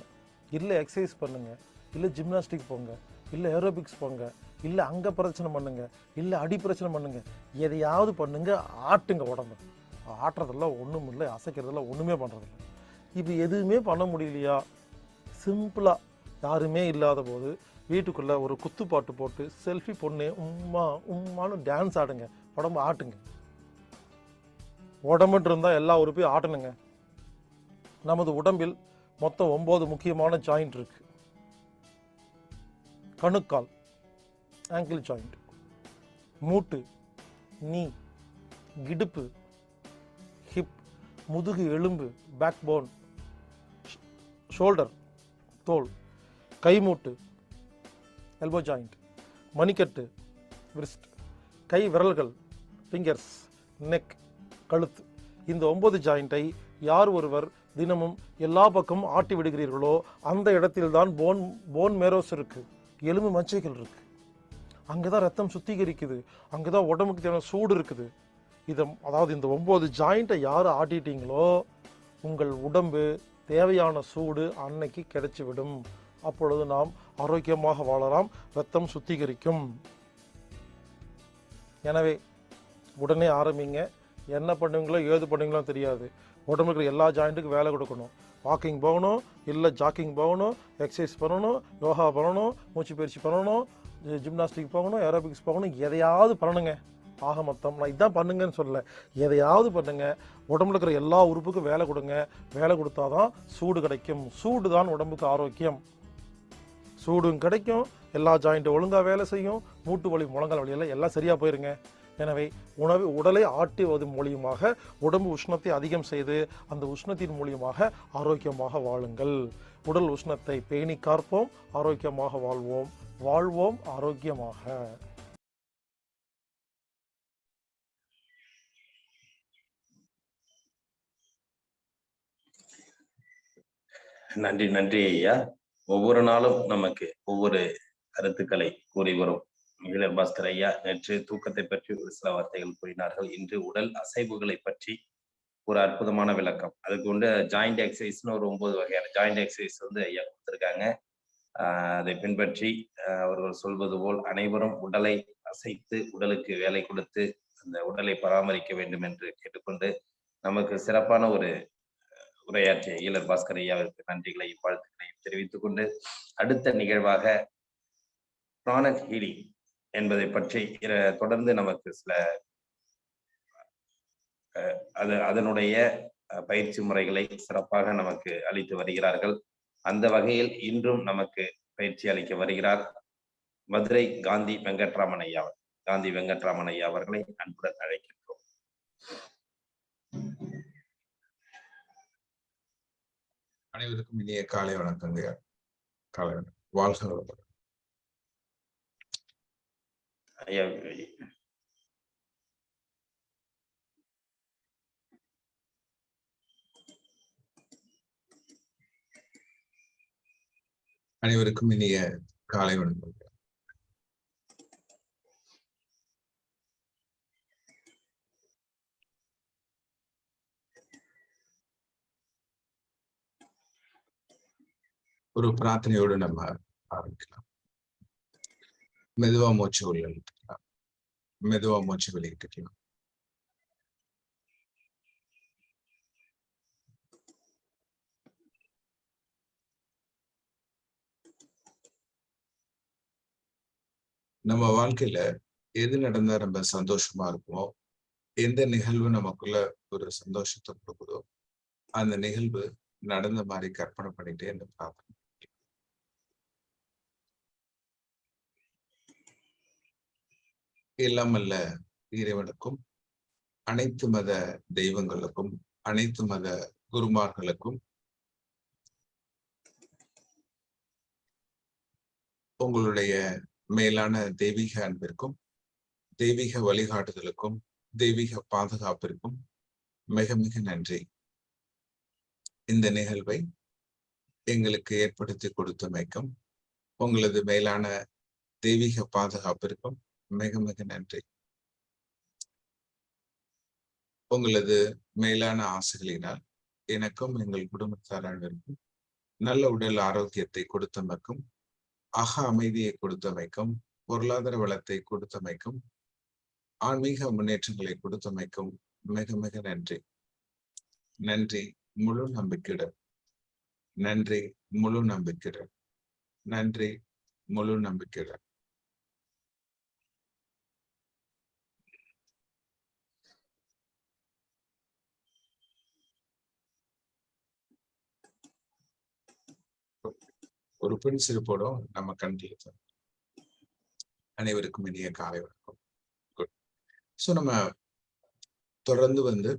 E: இல்லை எக்ஸசைஸ் பண்ணுங்கள், இல்லை ஜிம்னாஸ்டிக் போங்க, இல்லை ஏரோபிக்ஸ் போங்க, இல்லை அங்கே பிரச்சனை பண்ணுங்க, இல்லை அடி பிரச்சனை பண்ணுங்க. எதையாவது பண்ணுங்க, ஆட்டுங்க உடம்பு. ஆட்டுறதெல்லாம் ஒன்றும் இல்லை, அசைக்கிறதெல்லாம் ஒன்றுமே பண்ணுறதில்ல. இப்போ எதுவுமே பண்ண முடியலையா? சிம்பிளாக யாருமே இல்லாத போது வீட்டுக்குள்ளே ஒரு குத்துப்பாட்டு போட்டு செல்ஃபி பொண்ணு உம்மான்னு டான்ஸ் ஆடுங்க, உடம்பு ஆட்டுங்க. உடம்புட்டு இருந்தால் எல்லா உறுப்பையும் ஆட்டணுங்க. நமது உடம்பில் மொத்தம் 9 முக்கியமான ஜாயிண்ட் இருக்கு. கணுக்கால், ஆங்கிள் ஜாயிண்ட், மூட்டு, நீ, இடுப்பு, முதுகு எலும்பு, பேக் போன், ஷோல்டர் தோல், கைமூட்டு, எல்போ ஜாயிண்ட், மணிக்கட்டு, விரிஸ்ட், கை விரல்கள், ஃபிங்கர்ஸ், நெக், கழுத்து, இந்த 9 ஜாயிண்டை யார் ஒருவர் தினமும் எல்லா பக்கமும் ஆட்டி விடுகிறீர்களோ அந்த இடத்தில்தான் போன் மேரோஸ் இருக்கு, எலும்பு மச்சைகள் இருக்கு. அங்கதான் ரத்தம் சுத்திகரிக்குது, அங்கதான் உடம்புக்கு தேவையான சூடு இருக்குது. அதாவது இந்த 9 ஜாயிண்டை யார் ஆட்டிட்டீங்களோ உங்கள் உடம்பு தேவையான சூடு அன்னைக்கு கிடைச்சி விடும். அப்பொழுது நாம் ஆரோக்கியமாக வாழலாம், ரத்தம் சுத்திகரிக்கும். எனவே உடனே ஆரம்பிங்க. என்ன பண்ணுவீங்களோ ஏது பண்ணுவீங்களோ தெரியாது. உடம்புக்கு எல்லா ஜாயிண்ட்டுக்கும் வேலை கொடுக்கணும். வாக்கிங் போகணும், இல்லை ஜாக்கிங் போகணும், எக்ஸசைஸ் பண்ணணும், யோகா பண்ணணும், மூச்சு பயிற்சி பண்ணணும், ஜிம்னாஸ்டிக் போகணும், ஏரோபிக்ஸ் போகணும், எதையாவது பண்ணணுங்க. ஆக மொத்தம் நான் இதான் பண்ணுங்கன்னு சொல்லலை, எதையாவது பண்ணுங்க. உடம்புல இருக்கிற எல்லா உறுப்புக்கும் வேலை கொடுங்க. வேலை கொடுத்தாதான் சூடு கிடைக்கும். சூடு தான் உடம்புக்கு ஆரோக்கியம். சூடும் கிடைக்கும், எல்லா ஜாயிண்ட்டும் ஒழுங்காக வேலை செய்யும், மூட்டு வலி, முழங்கால் வலி எல்லாம் சரியாக போயிருங்க. எனவே உடலை ஆட்டுவது மூலியமாக உடம்பு உஷ்ணத்தை அதிகம் செய்து அந்த உஷ்ணத்தின் மூலியமாக ஆரோக்கியமாக வாழுங்கள். உடல் உஷ்ணத்தை பேணி காப்போம், ஆரோக்கியமாக வாழ்வோம் ஆரோக்கியமாக.
A: நன்றி நன்றி ஐயா. ஒவ்வொரு நாளும் நமக்கு ஒவ்வொரு கருத்துக்களை கூறி வரும் ஈழர் பாஸ்கர் ஐயா நேற்று தூக்கத்தை பற்றி ஒரு சில வார்த்தைகள் கூறினார்கள். இன்று உடல் அசைவுகளை பற்றி ஒரு அற்புதமான விளக்கம். அதுக்கு வந்து ஜாயிண்ட் எக்ஸசைஸ்னு ஒரு 9 வகையான ஜாயிண்ட் எக்ஸசைஸ் வந்து ஐயா கொடுத்துருக்காங்க. அதை பின்பற்றி அவர்கள் சொல்வது போல் அனைவரும் உடலை அசைத்து உடலுக்கு வேலை கொடுத்து அந்த உடலை பராமரிக்க வேண்டும் என்று கேட்டுக்கொண்டு நமக்கு சிறப்பான ஒரு உரையாற்றிய ஈழர் பாஸ்கர் ஐயாவிற்கு நன்றிகளையும் வாழ்த்துக்களையும் தெரிவித்துக் கொண்டு அடுத்த நிகழ்வாக பிராணக் ஹீலிங் என்பதை பற்றி தொடர்ந்து நமக்கு சில அதனுடைய பயிற்சி முறைகளை சிறப்பாக நமக்கு அளித்து வருகிறார்கள். அந்த வகையில் இன்றும் நமக்கு பயிற்சி அளிக்க வருகிறார் மதுரை காந்தி வெங்கட்ராமன் ஐயா அவர்களை அன்புடன் அழைக்கின்றோம்.
F: அனைவருக்கும் இனிய காலை வணக்கங்க. காலை வணக்கம். வாழ்க வளமுடன்
A: ஐயா.
F: அனைவருக்கும் இனிய காலை வணக்கம். ஒரு பிரார்த்தனையோடு நம்ம ஆரம்பிக்கலாம். மெதுவா மூச்சு உள்ள இழுத்துக்கலாம், மெதுவா மூச்சு வெளியிட்டுக்கலாம். நம்ம வாழ்க்கையில எது நடந்தா ரொம்ப சந்தோஷமா இருக்குமோ, எந்த நிகழ்வு நமக்குள்ள ஒரு சந்தோஷத்தை கொடுக்குதோ அந்த நிகழ்வு நடந்த மாதிரி கற்பனை பண்ணிட்டே இந்த பிரார்த்தனை. எல்லாம் அல்ல இறைவனுக்கும், அனைத்து மத தெய்வங்களுக்கும், அனைத்து மத குருமார்களுக்கும், உங்களுடைய மேலான தெய்வீக அன்பிற்கும், தெய்வீக வழிகாட்டுதலுக்கும், தெய்வீக பாதுகாப்பிற்கும் மிக மிக நன்றி. இந்த நிகழ்வை எங்களுக்கு ஏற்படுத்தி கொடுத்தமைக்கும், உங்களது மேலான தெய்வீக பாதுகாப்பிற்கும் மிக மிக நன்றி. உங்களது மேலான ஆசைகளினால் எனக்கும் எங்கள் குடும்பத்தார் அனைவருக்கும் நல்ல உடல் ஆரோக்கியத்தை கொடுத்தமைக்கும், அக அமைதியை கொடுத்தமைக்கும், பொருளாதார வளத்தை கொடுத்தமைக்கும், ஆன்மீக முன்னேற்றங்களை கொடுத்தமைக்கும் மிக மிக நன்றி. நன்றி முழு நம்பிக்கையுடன், நன்றி முழு நம்பிக்கையுடன், நன்றி முழு நம்பிக்கையுடன். ஒரு பெண் சிரிப்போடும் நம்ம கண்டிப்பாக அனைவருக்கும் இனிய காலை வணக்கம். குட். ஸோ நம்ம தொடர்ந்து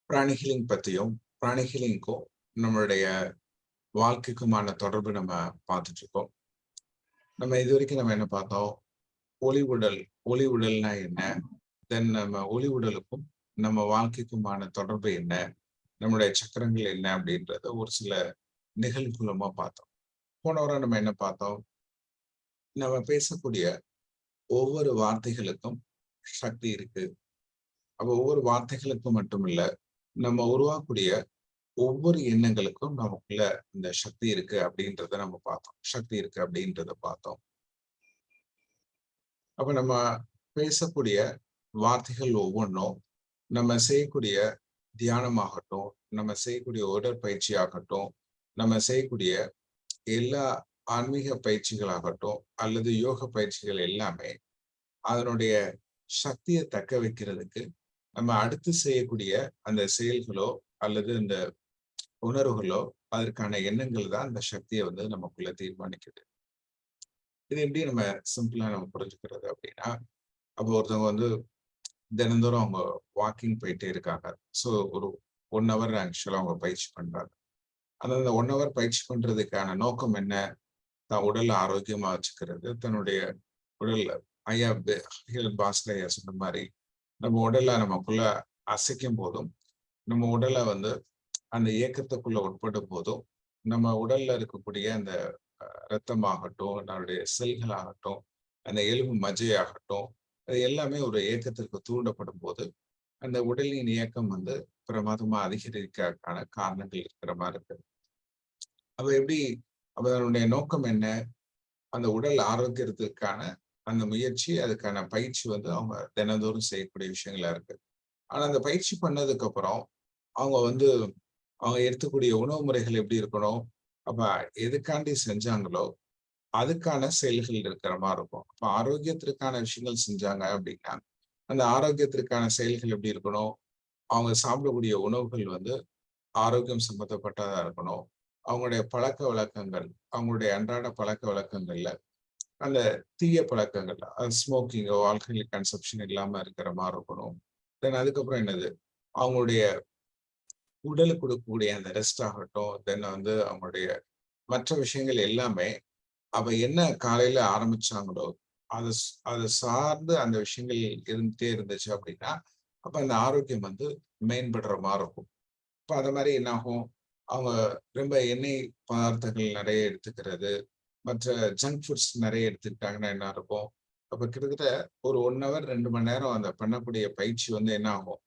F: பிராணிகளின் பத்தியும் பிராணிகளின்கும் நம்மளுடைய வாழ்க்கைக்குமான தொடர்பு நம்ம பார்த்துட்டு இருக்கோம். நம்ம இது வரைக்கும் நம்ம என்ன பார்த்தோம்? ஒளி உடல்னா என்ன, தென் நம்ம ஒளி உடலுக்கும் நம்ம வாழ்க்கைக்குமான தொடர்பு என்ன, நம்மளுடைய சக்கரங்கள் என்ன அப்படின்றத ஒரு சில நிகழ்வுலமா பார்த்தோம். போன வாரம் நம்ம என்ன பார்த்தோம்? நம்ம பேசக்கூடிய ஒவ்வொரு வார்த்தைகளுக்கும் சக்தி இருக்கு. அப்ப ஒவ்வொரு வார்த்தைகளுக்கும் மட்டும் இல்ல, நம்ம உருவாக்கக்கூடிய ஒவ்வொரு எண்ணங்களுக்கும் நமக்குள்ள இந்த சக்தி இருக்கு அப்படின்றத நம்ம பார்த்தோம். சக்தி இருக்கு அப்படின்றத பார்த்தோம். அப்ப நம்ம பேசக்கூடிய வார்த்தைகள் ஒவ்வொன்றும், நம்ம செய்யக்கூடிய தியானமாகட்டும், நம்ம செய்யக்கூடிய உடற்பயிற்சி ஆகட்டும், நம்ம செய்யக்கூடிய எல்லா ஆன்மீக பயிற்சிகளாகட்டும் அல்லது யோக பயிற்சிகள் எல்லாமே அதனுடைய சக்தியை தக்க வைக்கிறதுக்கு நம்ம அடுத்து செய்யக்கூடிய அந்த செயல்களோ அல்லது இந்த உணர்வுகளோ அதற்கான எண்ணங்கள் தான் அந்த சக்தியை வந்து நமக்குள்ள தீர்மானிக்குது. இது எப்படி நம்ம சிம்பிளா நம்ம புரிஞ்சுக்கிறது அப்படின்னா, அப்போ ஒருத்தவங்க வந்து தினந்தோறும் அவங்க வாக்கிங் போயிட்டே இருக்காங்க. ஸோ ஒரு 1 hour ஆக்சுவலா அவங்க பயிற்சி பண்றாங்க. அந்த 1 hour பயிற்சி பண்றதுக்கான நோக்கம் என்ன? தான் உடலை ஆரோக்கியமா வச்சுக்கிறது, தன்னுடைய உடல்ல ஐயா பாஸ்கர் ஐயா சொன்ன மாதிரி நம்ம உடலை நமக்குள்ள அசைக்கும் போதும், நம்ம உடலை வந்து அந்த இயக்கத்துக்குள்ள உட்படும் போதும், நம்ம உடல்ல இருக்கக்கூடிய அந்த இரத்தமாகட்டும், நம்மளுடைய செல்கள் ஆகட்டும், அந்த எலும்பு மஜ்ஜையாகட்டும், அது எல்லாமே ஒரு இயக்கத்திற்கு தூண்டப்படும் போது அந்த உடலின் இயக்கம் வந்து பிரமாதமா அதிகரிக்கிறதுக்கான காரணங்கள் இருக்கிற மாதிரி இருக்கு. அப்ப எப்படி அதனுடைய நோக்கம் என்ன? அந்த உடல் ஆரோக்கியத்திற்கான அந்த முயற்சி, அதுக்கான பயிற்சி வந்து அவங்க தினந்தோறும் செய்யக்கூடிய விஷயங்களா இருக்கு. ஆனா அந்த பயிற்சி பண்ணதுக்கு அப்புறம் அவங்க வந்து அவங்க எடுத்துக்கூடிய உணவு முறைகள் எப்படி இருக்கணும்? அப்ப எதுக்காண்டி செஞ்சாங்களோ அதுக்கான செயல்கள் இருக்கிற மாதிரி இருக்கும். அப்ப ஆரோக்கியத்திற்கான விஷயங்கள் செஞ்சாங்க அப்படின்னா அந்த ஆரோக்கியத்திற்கான செயல்கள் எப்படி இருக்கணும்? அவங்க சாப்பிடக்கூடிய உணவுகள் வந்து ஆரோக்கியம் சம்பந்தப்பட்டதா இருக்கணும். அவங்களுடைய பழக்க வழக்கங்கள், அவங்களுடைய அன்றாட பழக்க வழக்கங்கள்ல அந்த தீய பழக்கங்கள், அது ஸ்மோக்கிங்கோ ஆல்கஹாலிக் கன்சப்ஷன் இல்லாம இருக்கிற மாதிரி இருக்கணும். தென் அதுக்கப்புறம் என்னது, அவங்களுடைய உடலுக்கு கொடுக்கக்கூடிய அந்த ரெஸ்ட் ஆகட்டும், தென் வந்து அவங்களுடைய மற்ற விஷயங்கள் எல்லாமே அவ என்ன காலையில ஆரம்பிச்சாங்களோ அதை அதை சார்ந்து அந்த விஷயங்கள் இருந்துட்டே இருந்துச்சு அப்படின்னா அப்ப அந்த ஆரோக்கியம் வந்து மேம்படுற மாதிரி இருக்கும். இப்ப அந்த மாதிரி என்ன ஆகும்? அவங்க ரொம்ப எண்ணெய் பதார்த்தங்கள் நிறைய எடுத்துக்கிறது, மற்ற ஜங்க் ஃபுட்ஸ் நிறைய எடுத்துக்கிட்டாங்கன்னா என்ன இருக்கும்? அப்ப கிட்டத்தட்ட ஒரு 1 hour 2 மணி நேரம் அந்த பண்ணக்கூடிய பயிற்சி வந்து என்ன ஆகும்?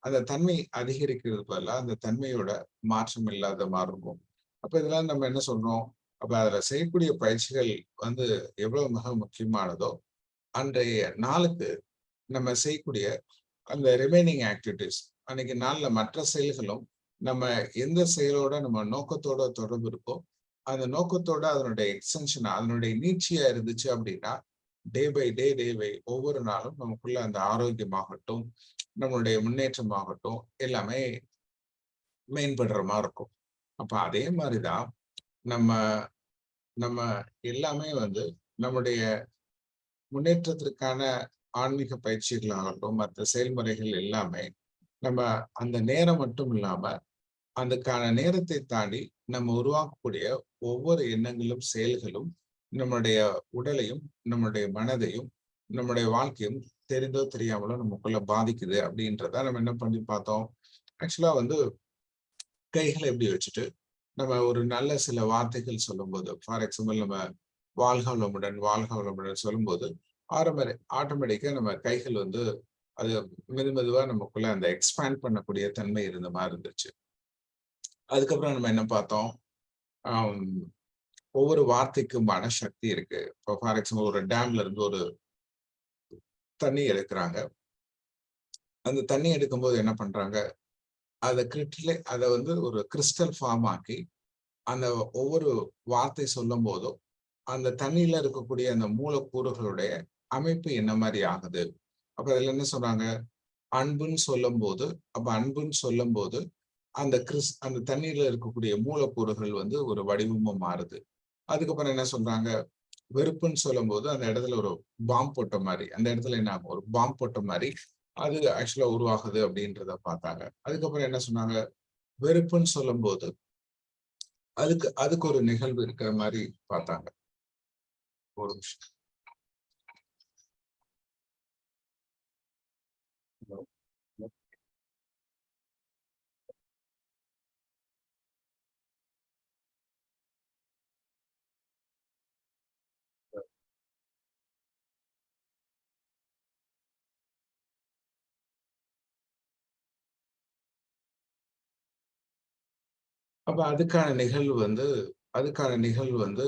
F: அந்த தன்மை அதிகரிக்கிறது பதிலாக அந்த தன்மையோட மாற்றம் இல்லாத மாதிரி இருக்கும். அப்ப இதெல்லாம் நம்ம என்ன சொல்றோம்? அப்ப அதுல செய்யக்கூடிய பயிற்சிகள் வந்து எவ்வளவு மிக முக்கியமானதோ அன்றைய நாளுக்கு நம்ம செய்யக்கூடிய அந்த ரிமைனிங் ஆக்டிவிட்டிஸ், அன்னைக்கு நாள்ல மற்ற செயல்களும் நம்ம எந்த செயலோட நம்ம நோக்கத்தோட தொடர்பு இருக்கோ அந்த நோக்கத்தோட அதனுடைய எக்ஸ்டென்ஷன், அதனுடைய நீட்சியா இருந்துச்சு அப்படின்னா டே பை ஒவ்வொரு நாளும் நமக்குள்ள அந்த ஆரோக்கியமாகட்டும், நம்மளுடைய முன்னேற்றமாகட்டும் எல்லாமே மேம்படுற மாதிரி இருக்கும். அப்ப அதே மாதிரிதான் நம்ம நம்ம எல்லாமே வந்து நம்முடைய முன்னேற்றத்திற்கான ஆன்மீக பயிற்சிகளாகட்டும், மற்ற செயல்முறைகள் எல்லாமே நம்ம அந்த நேரம் மட்டும் இல்லாம அதுக்கான நேரத்தை தாண்டி நம்ம உருவாக்கக்கூடிய ஒவ்வொரு எண்ணங்களும் செயல்களும் நம்முடைய உடலையும் நம்முடைய மனதையும் நம்முடைய வாழ்க்கையும் தெரிந்தோ தெரியாமலோ நமக்குள்ள பாதிக்குது அப்படின்றத நம்ம என்ன பண்ணி பார்த்தோம்? ஆக்சுவலா வந்து கைகளை எப்படி வச்சுட்டு நம்ம ஒரு நல்ல சில வார்த்தைகள் சொல்லும்போது, ஃபார் எக்ஸாம்பிள் நம்ம வாழ்க வளமுடன் சொல்லும்போது ஆட்டோமேட்டிக்கா நம்ம கைகள் வந்து அது மெதுவா நமக்குள்ள அந்த எக்ஸ்பேண்ட் பண்ணக்கூடிய தன்மை இருந்த மாதிரி இருந்துச்சு. அதுக்கப்புறம் நம்ம என்ன பார்த்தோம்? ஒவ்வொரு வார்த்தைக்குமான சக்தி இருக்கு. இப்போ ஃபார் எக்ஸாம்பிள் ஒரு டேம்ல இருந்து ஒரு தண்ணி எடுக்கிறாங்க. அந்த தண்ணி எடுக்கும்போது என்ன பண்றாங்க? அதை வந்து ஒரு கிறிஸ்டல் ஃபார்ம் ஆக்கி அந்த ஒவ்வொரு வார்த்தை சொல்லும் போதும் அந்த தண்ணியில இருக்கக்கூடிய அந்த மூலக்கூறுகளுடைய அமைப்பு என்ன மாதிரி ஆகுது? அப்ப அதுல என்ன சொல்றாங்க? அன்புன்னு சொல்லும் போது அந்த தண்ணீர்ல இருக்கக்கூடிய மூலக்கூறுகள் வந்து ஒரு வடிவமா மாறுது. அதுக்கப்புறம் என்ன சொல்றாங்க? வெறுப்புன்னு சொல்லும் போது அந்த இடத்துல ஒரு பாம்பு போட்ட மாதிரி, அந்த இடத்துல என்ன ஆகும்? ஒரு பாம்பு போட்ட மாதிரி அது ஆக்சுவலா உருவாகுது அப்படின்றத பார்த்தாங்க. அதுக்கப்புறம் என்ன சொன்னாங்க, வெறுப்புன்னு சொல்லும்போது அதுக்கு அதுக்கு ஒரு நிகழ்வு இருக்கிற மாதிரி பார்த்தாங்க. ஒரு நிமிஷம். அப்ப அதுக்கான நிகழ்வு வந்து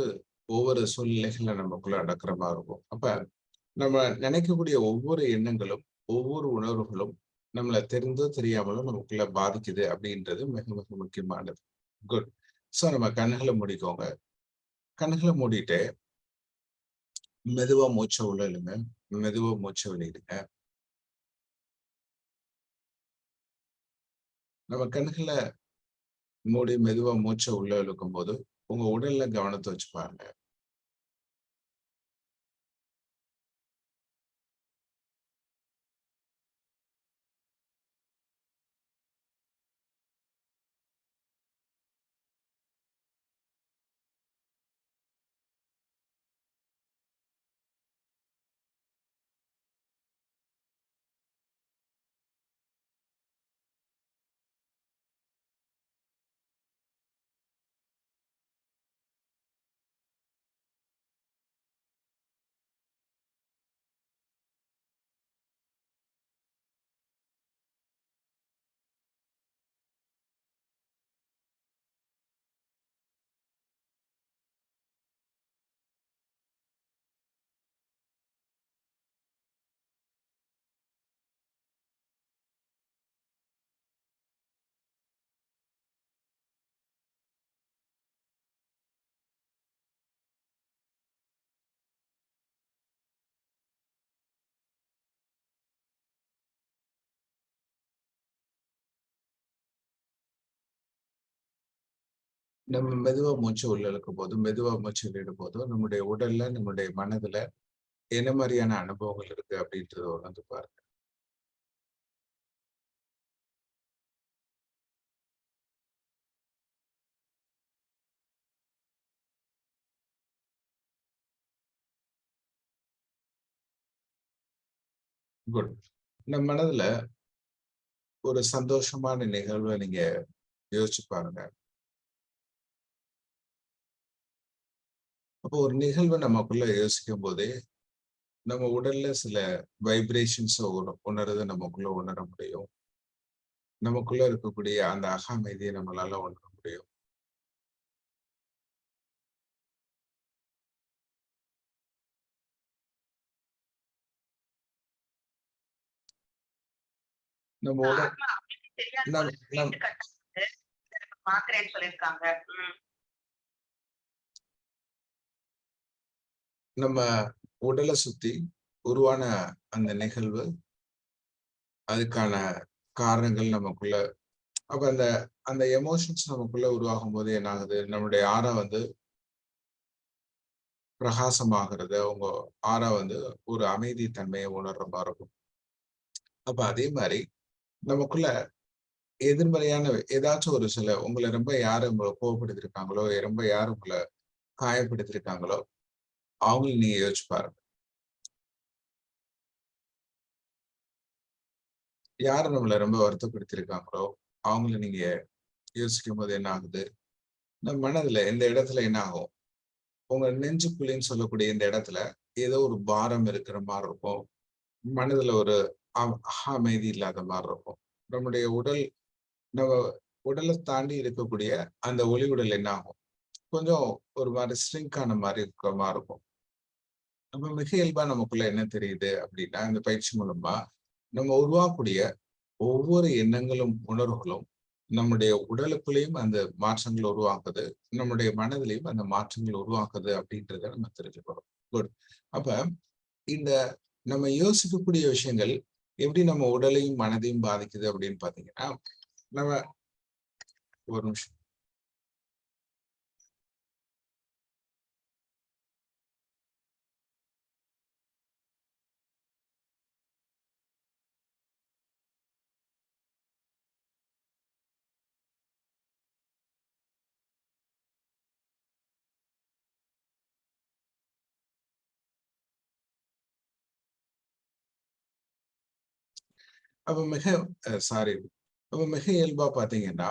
F: ஒவ்வொரு சூழ்நிலைகள்ல நமக்குள்ள நடக்கிற மாதிரி இருக்கும். அப்ப நம்ம நினைக்கக்கூடிய ஒவ்வொரு எண்ணங்களும், ஒவ்வொரு உணர்வுகளும் நம்மள தெரிந்தோ தெரியாமலோ நமக்குள்ள பாதிக்குது அப்படின்றது மிக மிக முக்கியமானது. குட். ஸோ நம்ம கண்கள மூடிக்கோங்க. கண்கள மூடிட்டு மெதுவா மூச்ச உள்ள இழுங்க. மெதுவா மூச்ச வெளியிடுங்க. நம்ம கண்கள மூடி மெதுவா மூச்ச உள்ள இழுக்கும்போது, உங்க உடல்ல கவனத்த வச்சு பாருங்க. நம்ம மெதுவா மூச்ச உள்ள இழுக்கும்போது, மெதுவா மூச்ச விடும்போது, நம்முடைய உடல்ல, நம்முடைய மனதுல என்ன மாரியான அனுபவங்கள் இருக்கு அப்படின்றத உணர்ந்து பாருங்க. குட். நம்ம மனதுல ஒரு சந்தோஷமான நிகழ்வ நீங்க யோசிச்சு பாருங்க. அப்போ ஒரு நிகழ்வ நமக்குள்ள யோசிக்கும்போதே, நம்ம உடல்ல சில வைப்ரேஷன்ஸ உணர்றத நமக்குள்ள உணர முடியும். நமக்குள்ள இருக்கக்கூடிய அந்த அமைதிய நம்மளால உணர முடியும். நம்ம உடல்
B: ஆத்மா அப்படின்னு தெரியாத
F: நம்
B: ஒரு
F: நம்
B: வீட்டு கட்ட பாக்குறேன்னு சொல்லியிருக்காங்க.
F: நம்ம உடல சுத்தி உருவான அந்த நிகழ்வு, அதுக்கான காரணங்கள் நமக்குள்ள அப்ப அந்த அந்த எமோஷன்ஸ் நமக்குள்ள உருவாகும்போது என்ன ஆகுது? நம்முடைய ஆறா வந்து பிரகாசமாகிறது. அவங்க ஆறா வந்து ஒரு அமைதி தன்மைய உணர்ற மாரி இருக்கும். அப்ப அதே மாரி நமக்குள்ள எதிர்மறையான ஏதாச்சும் ஒரு சில உங்கள ரொம்ப யாரு உங்கள கோவப்படுத்தியிருக்காங்களோ, ரொம்ப யாரு உங்கள காயப்படுத்தியிருக்காங்களோ, அவங்கள நீங்க யோசிச்சு பாருங்க. யாரு நம்மள ரொம்ப வருத்தப்படுத்தியிருக்காங்களோ, அவங்கள நீங்க யோசிக்கும்போது என்ன ஆகுது? நம்ம மனதுல இந்த இடத்துல என்ன ஆகும்? உங்க நெஞ்சுக்குழின்னு சொல்லக்கூடிய இந்த இடத்துல ஏதோ ஒரு பாரம் இருக்கிற மாரி இருக்கும். மனதுல ஒரு அமைதி இல்லாத மாரி இருக்கும். நம்முடைய உடல் நம்ம உடல தாண்டி இருக்கக்கூடிய அந்த ஒளி உடல் என்ன ஆகும்? கொஞ்சம் ஒரு மாரி ஸ்ரிங்க் ஆன மாரி இருக்கிற மாரி இருக்கும். நம்ம மிக இயல்பா நமக்குள்ள என்ன தெரியுது அப்படின்னா, இந்த பயிற்சி மூலமா நம்ம உருவாக்கக்கூடிய ஒவ்வொரு எண்ணங்களும், உணர்வுகளும் நம்முடைய உடலுக்குள்ளேயும் அந்த மாற்றங்கள் உருவாக்குது. நம்முடைய மனதிலயும் அந்த மாற்றங்கள் உருவாக்குது அப்படின்றத நம்ம தெரிஞ்சுக்கிறோம். குட். அப்ப இந்த நம்ம யோசிக்கக்கூடிய விஷயங்கள் எப்படி நம்ம உடலையும், மனதையும் பாதிக்குது அப்படின்னு பார்த்தீங்கன்னா, நம்ம ஒரு நிமிஷம். அப்ப மிக இயல்பா பாத்தீங்கன்னா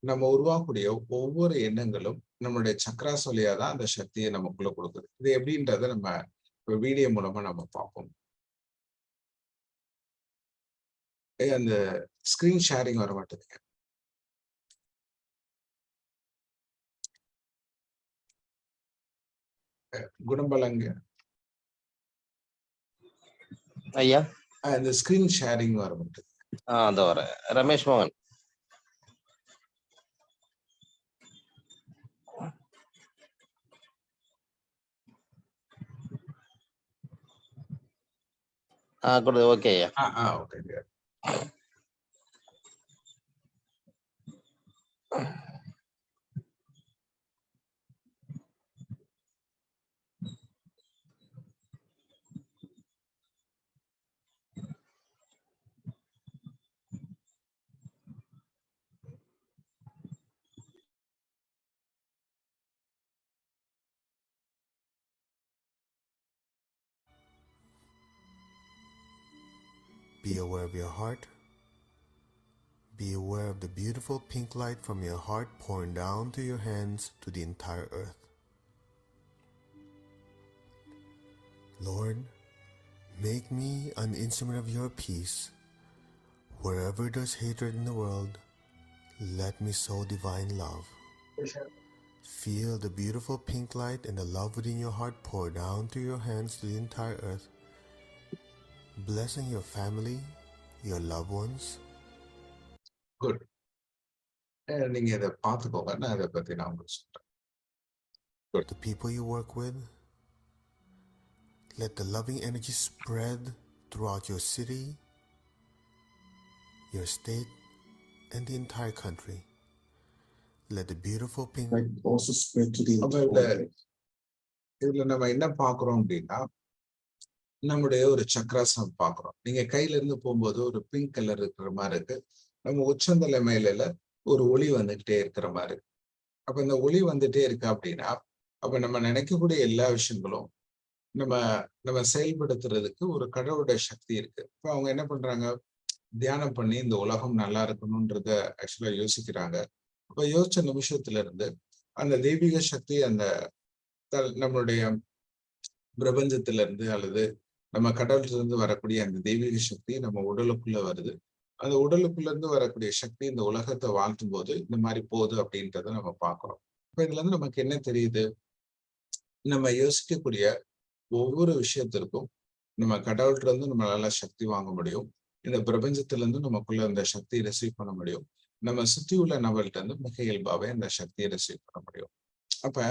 F: நம்ம உருவாக்கக்கூடிய ஒவ்வொரு எண்ணங்களும் நம்மளுடைய சக்ராஸ் வழியா தான் அந்த சக்தியை நமக்குள்ள கொடுக்குது. இது எப்படின்றத நம்ம வீடியோ மூலமா நம்ம பார்ப்போம். அந்த ஸ்கிரீன் ஷேரிங் வர மாட்டேங்குதுங்க. குணபலங்க
A: ஐயா
F: அந்த ஸ்கிரீன் ஷேரிங் வர மாட்டேங்குது.
A: அதோ வரேன். ரமேஷ் மோகன். கொடுது. ஓகே ஐயா.
F: Okay.
G: Be aware of your heart. Be aware of the beautiful pink light from your heart pouring down to your hands to the entire earth. Lord, make me an instrument of your peace. Wherever there's hatred in the world, let me sow divine love. Feel the beautiful pink light and the love within your heart pour down to your hands to the entire earth, blessing your family, your loved ones.
F: Good. நீங்க இதை பார்த்துக்கோங்க. நான் இதை பத்தி நான் உங்களுக்கு சொல்றேன்.
G: The people you work with, let the loving energy spread throughout your city, your state, and the entire country. Let the beautiful pink light also spread to the entire world.
F: இதுல நம்ம என்ன பார்க்கிறோம் அப்படின்னா, நம்முடைய ஒரு சக்கராசனம் பார்க்கிறோம். நீங்க கையில இருந்து போகும்போது ஒரு பிங்க் கலர் இருக்கிற மாதிரி இருக்கு. நம்ம உச்சந்தலை மேல ஒரு ஒளி வந்துகிட்டே இருக்கிற மாதிரி. அப்ப இந்த ஒளி வந்துட்டே இருக்கு அப்படின்னா, அப்ப நம்ம நினைக்கக்கூடிய எல்லா விஷயங்களும் நம்ம செயல்படுத்துறதுக்கு ஒரு கடவுளுடைய சக்தி இருக்கு. இப்ப அவங்க என்ன பண்றாங்க, தியானம் பண்ணி இந்த உலகம் நல்லா இருக்கணும்ன்றத ஆக்சுவலா யோசிக்கிறாங்க. அப்ப யோசிச்ச நிமிஷத்துல இருந்து அந்த தெய்வீக சக்தி அந்த நம்மளுடைய பிரபஞ்சத்துல இருந்து அல்லது நம்ம கடவுள்ல இருந்து வரக்கூடிய அந்த தெய்வீக சக்தி நம்ம உடலுக்குள்ள வருது. அந்த உடலுக்குள்ள இருந்து வரக்கூடிய சக்தி இந்த உலகத்தை வாழ்த்தும் போது இந்த மாதிரி போகுது அப்படின்றத நம்ம பார்க்கிறோம். இப்ப இதுல இருந்து நமக்கு என்ன தெரியுது, நம்ம யோசிக்கக்கூடிய ஒவ்வொரு விஷயத்திற்கும் நம்ம கடவுள்ல இருந்து நம்மளால சக்தி வாங்க முடியும். இந்த பிரபஞ்சத்துல இருந்து நமக்குள்ள அந்த சக்தியை ரிசீவ் பண்ண முடியும். நம்ம சுத்தி உள்ள நபர்கிட்ட இருந்து மிக இயல்பாவே அந்த சக்தியை ரிசீவ் பண்ண முடியும். அப்ப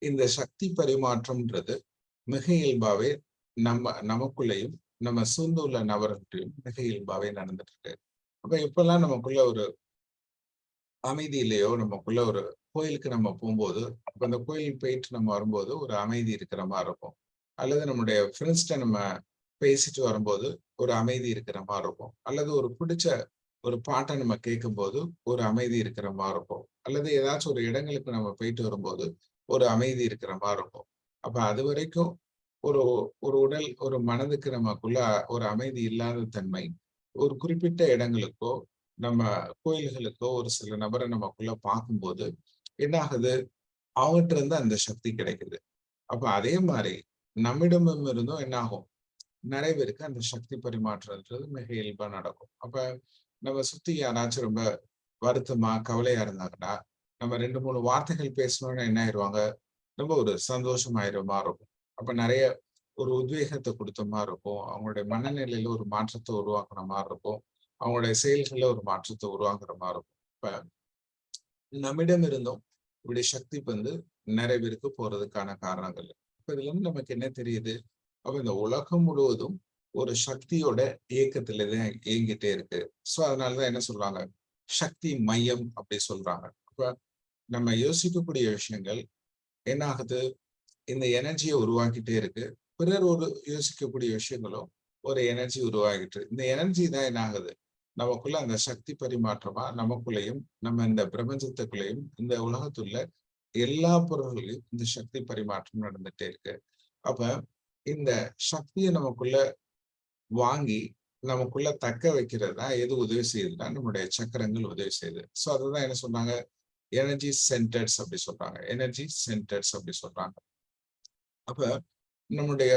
F: இந்த சக்தி பரிமாற்றம்ன்றது மிக இயல்பாவே நமக்குள்ளேயும் நம்ம சூழ்ந்து உள்ள நபர்களையும் மிக இயல்பாவே நடந்துட்டு இருக்கு. அப்ப இப்பெல்லாம் நமக்குள்ள ஒரு அமைதி இல்லையோ, நமக்குள்ள ஒரு கோயிலுக்கு நம்ம போகும்போது, அப்ப அந்த கோயில் போயிட்டு நம்ம வரும்போது ஒரு அமைதி இருக்கிற மாதிரி இருக்கும். அல்லது நம்முடைய ஃப்ரெண்ட்ஸ்கிட்ட நம்ம பேசிட்டு வரும்போது ஒரு அமைதி இருக்கிற மாதிரி இருக்கும். அல்லது ஒரு பிடிச்ச ஒரு பாட்டை நம்ம கேட்கும் போது ஒரு அமைதி இருக்கிற மாதிரி இருக்கும். அல்லது ஏதாச்சும் ஒரு இடங்களுக்கு நம்ம போயிட்டு வரும்போது ஒரு அமைதி இருக்கிற மாதிரி இருக்கும். அப்ப அது வரைக்கும் ஒரு உடல் ஒரு மனதுக்கு நமக்குள்ள ஒரு அமைதி இல்லாத தன்மை ஒரு குறிப்பிட்ட இடங்களுக்கோ நம்ம கோயில்களுக்கோ ஒரு சில நபரை நமக்குள்ள பார்க்கும்போது என்ன ஆகுது, அவங்ககிட்ட இருந்து அந்த சக்தி கிடைக்குது. அப்ப அதே மாதிரி நம்மிடமும் இருந்தும் என்ன ஆகும், நிறைய பேருக்கு அந்த சக்தி பரிமாற்றம்ன்றது மிக இயல்பா நடக்கும். அப்ப நம்ம சுத்தி யாராச்சும் ரொம்ப வருத்தமா கவலையா இருந்தாங்கன்னா நம்ம 2-3 வார்த்தைகள் பேசணும்னு என்ன ஆயிடுவாங்க, ரொம்ப ஒரு சந்தோஷமாயிரமா இருக்கும். அப்ப நிறைய ஒரு உத்வேகத்தை கொடுத்த மாதிரி இருக்கும். அவங்களுடைய மனநிலையில ஒரு மாற்றத்தை உருவாக்குற மாதிரி இருக்கும். அவங்களுடைய செயல்கள்ல ஒரு மாற்றத்தை உருவாக்குற மாதிரி இருக்கும். இப்ப நம்மிடம் இருந்தும் இப்படி சக்தி நிறைய பேருக்கு போறதுக்கான காரணங்கள். இப்ப இதுல இருந்து நமக்கு என்ன தெரியுது, அப்ப இந்த உலகம் முழுவதும் ஒரு சக்தியோட இயக்கத்துலதான் இயங்கிட்டே இருக்கு. சோ அதனாலதான் என்ன சொல்றாங்க, சக்தி மையம் அப்படி சொல்றாங்க. அப்ப நம்ம யோசிக்கக்கூடிய விஷயங்கள் என்ன ஆகுது, இந்த எனர்ஜியை உருவாக்கிட்டே இருக்கு. பிறர் ஒரு யோசிக்கக்கூடிய விஷயங்களும் ஒரு எனர்ஜி உருவாகிட்டு, இந்த எனர்ஜி தான் என்ன ஆகுது, நமக்குள்ள அந்த சக்தி பரிமாற்றமா நமக்குள்ளேயும் நம்ம இந்த பிரபஞ்சத்துக்குள்ளேயும் இந்த உலகத்துள்ள எல்லா பொருள்களையும் இந்த சக்தி பரிமாற்றம் நடந்துட்டே இருக்கு. அப்ப இந்த சக்தியை நமக்குள்ள வாங்கி நமக்குள்ள தக்க வைக்கிறது தான் எது உதவி செய்யுதுன்னா நம்முடைய சக்கரங்கள் உதவி செய்யுது. ஸோ அதுதான் என்ன சொன்னாங்க, எனர்ஜி சென்டர்ஸ் அப்படி சொல்றாங்க. எனர்ஜி சென்டர்ஸ் அப்படி சொல்றாங்க. அப்ப நம்முடைய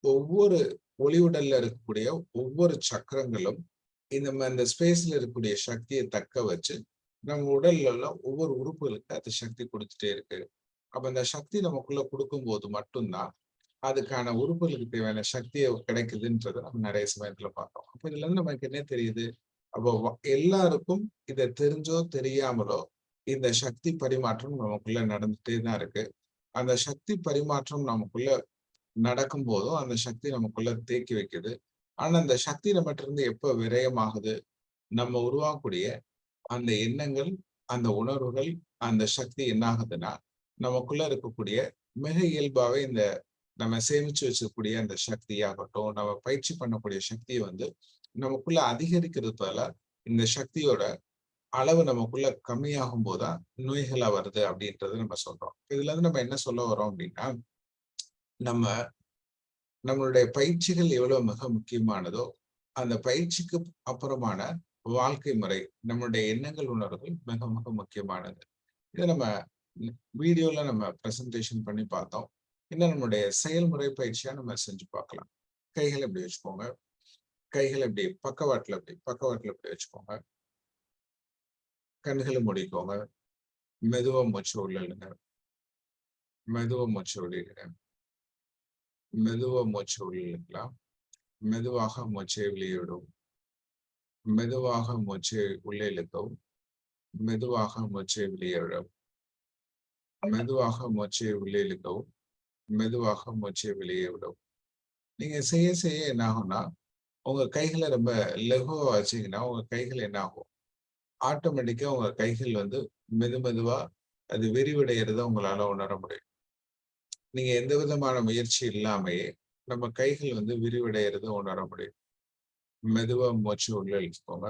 F: ஒவ்வொரு ஒளிவுடல்ல இருக்கக்கூடிய ஒவ்வொரு சக்கரங்களும் இந்த ஸ்பேஸ்ல இருக்கக்கூடிய சக்தியை தக்க வச்சு நம்ம உடல்ல உள்ள ஒவ்வொரு உறுப்புகளுக்கு அது சக்தி கொடுத்துட்டே இருக்கு. அப்ப அந்த சக்தி நமக்குள்ள கொடுக்கும் போது மட்டும்தான் அதுக்கான உறுப்புகளுக்கு தேவையான சக்தியை கிடைக்குதுன்றதை நம்ம நிறைய சமயத்துல பார்த்தோம். அப்ப இதுல இருந்து நமக்கு என்ன தெரியுது, அப்போ எல்லாருக்கும் இதை தெரிஞ்சோ தெரியாமலோ இந்த சக்தி பரிமாற்றம் நமக்குள்ள நடந்துட்டே தான் இருக்கு. அந்த சக்தி பரிமாற்றம் நமக்குள்ள நடக்கும் போதும் அந்த சக்தி நமக்குள்ள தேக்கி வைக்குது. ஆனா அந்த சக்தி நம்மகிட்ட இருந்து எப்ப விரயமாகுது, நம்ம உருவாக்கக்கூடிய அந்த எண்ணங்கள், அந்த உணர்வுகள், அந்த சக்தி என்ன ஆகுதுன்னா நமக்குள்ள இருக்கக்கூடிய மிக இயல்பாவே இந்த நம்ம சேமிச்சு வச்சிருக்கக்கூடிய அந்த சக்தியாகட்டும், நம்ம பயிற்சி பண்ணக்கூடிய சக்தியை நமக்குள்ள அதிகரிக்கிறது பதிலா இந்த சக்தியோட அளவு நமக்குள்ள கம்மியாகும் போதுதான் நோய்களா வருது அப்படின்றத நம்ம சொல்றோம். இதுல இருந்து நம்ம என்ன சொல்ல வரோம் அப்படின்னா, நம்ம நம்மளுடைய பயிற்சிகள் எவ்வளவு மிக முக்கியமானதோ அந்த பயிற்சிக்கு அப்புறமான வாழ்க்கை முறை, நம்மளுடைய எண்ணங்கள், உணர்வுகள் மிக மிக முக்கியமானது. இதை நம்ம வீடியோல நம்ம பிரசன்டேஷன் பண்ணி பார்த்தோம். இன்னும் நம்மளுடைய செயல்முறை பயிற்சியா நம்ம செஞ்சு பார்க்கலாம். கைகளை இப்படி வச்சுக்கோங்க. கைகளை இப்படி பக்கவாட்டுல இப்படி வச்சுக்கோங்க. கண்களை மூடிக்கோங்க. மெதுவா மூச்சு உள்ள இழுங்க. மெதுவா மூச்சு வெளியிடுங்க. மெதுவா மூச்சு உள்ள இழுக்கலாம். மெதுவாக மூச்சை வெளியிடும். மெதுவாக மூச்சை உள்ளே இழுக்கவும். மெதுவாக மூச்சை வெளியேறும். மெதுவாக மூச்சை உள்ளே இழுக்கவும். மெதுவாக மூச்சை வெளியே விடும். நீங்க செய்ய செய்ய என்ன ஆகும்னா, உங்க கைகளை ரொம்ப லகுவா வச்சீங்கன்னா உங்க கைகள் என்ன ஆகும், ஆட்டோமேட்டிக்கா உங்க கைகள் மெது மெதுவா அது விரிவடைகிறத உங்களால உணர முடியும். நீங்க எந்த விதமான முயற்சி இல்லாமையே நம்ம கைகள் விரிவடைகிறத உணர முடியும். மெதுவா மூச்சு உள்ள இழுத்துக்கோங்க.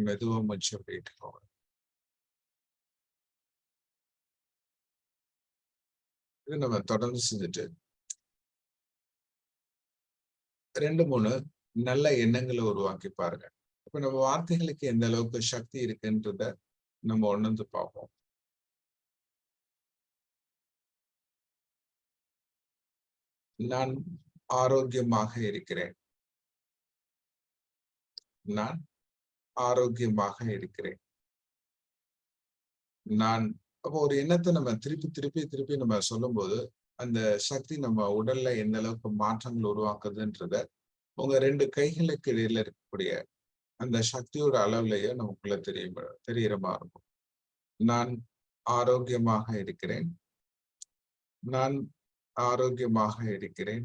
F: மெதுவா மூச்சு வெளியிட்டுக்கோங்க. இது நம்ம தொடர்ந்து செஞ்சுட்டு 2-3 நல்ல எண்ணங்களை உருவாக்கி பாருங்க. இப்ப நம்ம வார்த்தைகளுக்கு எந்த அளவுக்கு சக்தி இருக்குன்றத நம்ம உணர்ந்து பார்ப்போம். நான் ஆரோக்கியமாக இருக்கிறேன். நான் ஆரோக்கியமாக இருக்கிறேன். நான் அப்போ ஒரு எண்ணத்தை நம்ம திருப்பி திருப்பி திருப்பி நம்ம சொல்லும் போது அந்த சக்தி நம்ம உடல்ல எந்த அளவுக்கு மாற்றங்கள் உருவாக்குதுன்றத உங்க 2 கைகளுக்கு இடையில இருக்கக்கூடிய அந்த சக்தியோட அளவுலயே நமக்குள்ள தெரியற மாதிரி இருக்கும். நான் ஆரோக்கியமாக இருக்கிறேன். நான் ஆரோக்கியமாக இருக்கிறேன்.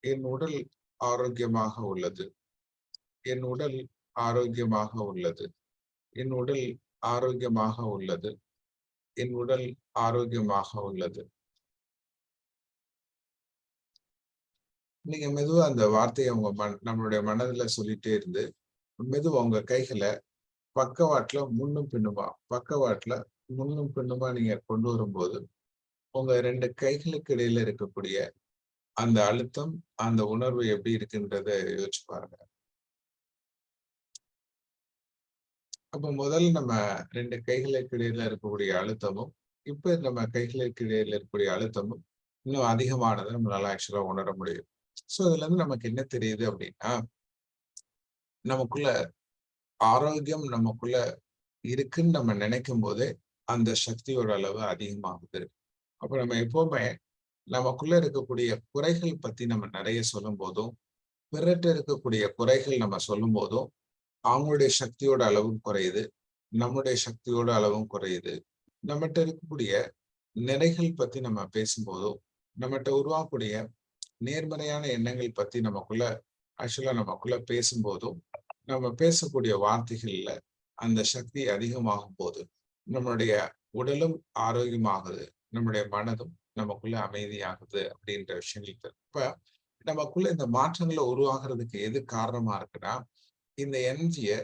F: என் உடல் ஆரோக்கியமாக உள்ளது. என் உடல் ஆரோக்கியமாக உள்ளது. என் உடல் ஆரோக்கியமாக உள்ளது. என் உடல் ஆரோக்கியமாக உள்ளது. நீங்க மெதுவா அந்த வார்த்தையை நம்மளுடைய மனதுல சொல்லிட்டே இருந்து மெதுவா உங்க கைகளை பக்கவாட்டுல முன்னும் பின்னுமா நீங்க கொண்டு வரும்போது உங்க 2 கைகளுக்கு இடையில இருக்கக்கூடிய அந்த அழுத்தம், அந்த உணர்வு எப்படி இருக்குன்றத யோசிச்சு பாருங்க. அப்ப முதல்ல நம்ம 2 கைகளுக்கு இடையில இருக்கக்கூடிய அழுத்தமும் இப்ப நம்ம கைகளுக்கு இடையில இருக்கக்கூடிய அழுத்தமும் இன்னும் அதிகமானதை நம்மளால ஆக்சுவலா உணர முடியும். சோ இதுல இருந்து நமக்கு என்ன தெரியுது அப்படின்னா, நமக்குள்ள ஆரோக்கியம் நமக்குள்ள இருக்குன்னு நம்ம நினைக்கும் போதே அந்த சக்தியோட அளவு அதிகமாகுது. அப்ப நம்ம எப்பவுமே நமக்குள்ள இருக்கக்கூடிய குறைகள் பத்தி நம்ம நிறைய சொல்லும் போதும், பிறர்கிட்ட இருக்கக்கூடிய குறைகள் நம்ம சொல்லும் போதும் அவங்களுடைய சக்தியோட அளவும் குறையுது, நம்முடைய சக்தியோட அளவும் குறையுது. நம்மகிட்ட இருக்கக்கூடிய நிறைகள் பத்தி நம்ம பேசும்போதும், நம்மகிட்ட உருவாக்கக்கூடிய நேர்மறையான எண்ணங்கள் பத்தி நமக்குள்ள பேசும்போதும், நம்ம பேசக்கூடிய வார்த்தைகள்ல அந்த சக்தி அதிகமாகும் போது நம்மளுடைய உடலும் ஆரோக்கியமாகுது, நம்முடைய மனதும் நமக்குள்ள அமைதியாகுது அப்படின்ற விஷயங்கள். இப்ப நமக்குள்ள இந்த மாற்றங்களை உருவாகிறதுக்கு எது காரணமா இருக்குன்னா, இந்த எனர்ஜியை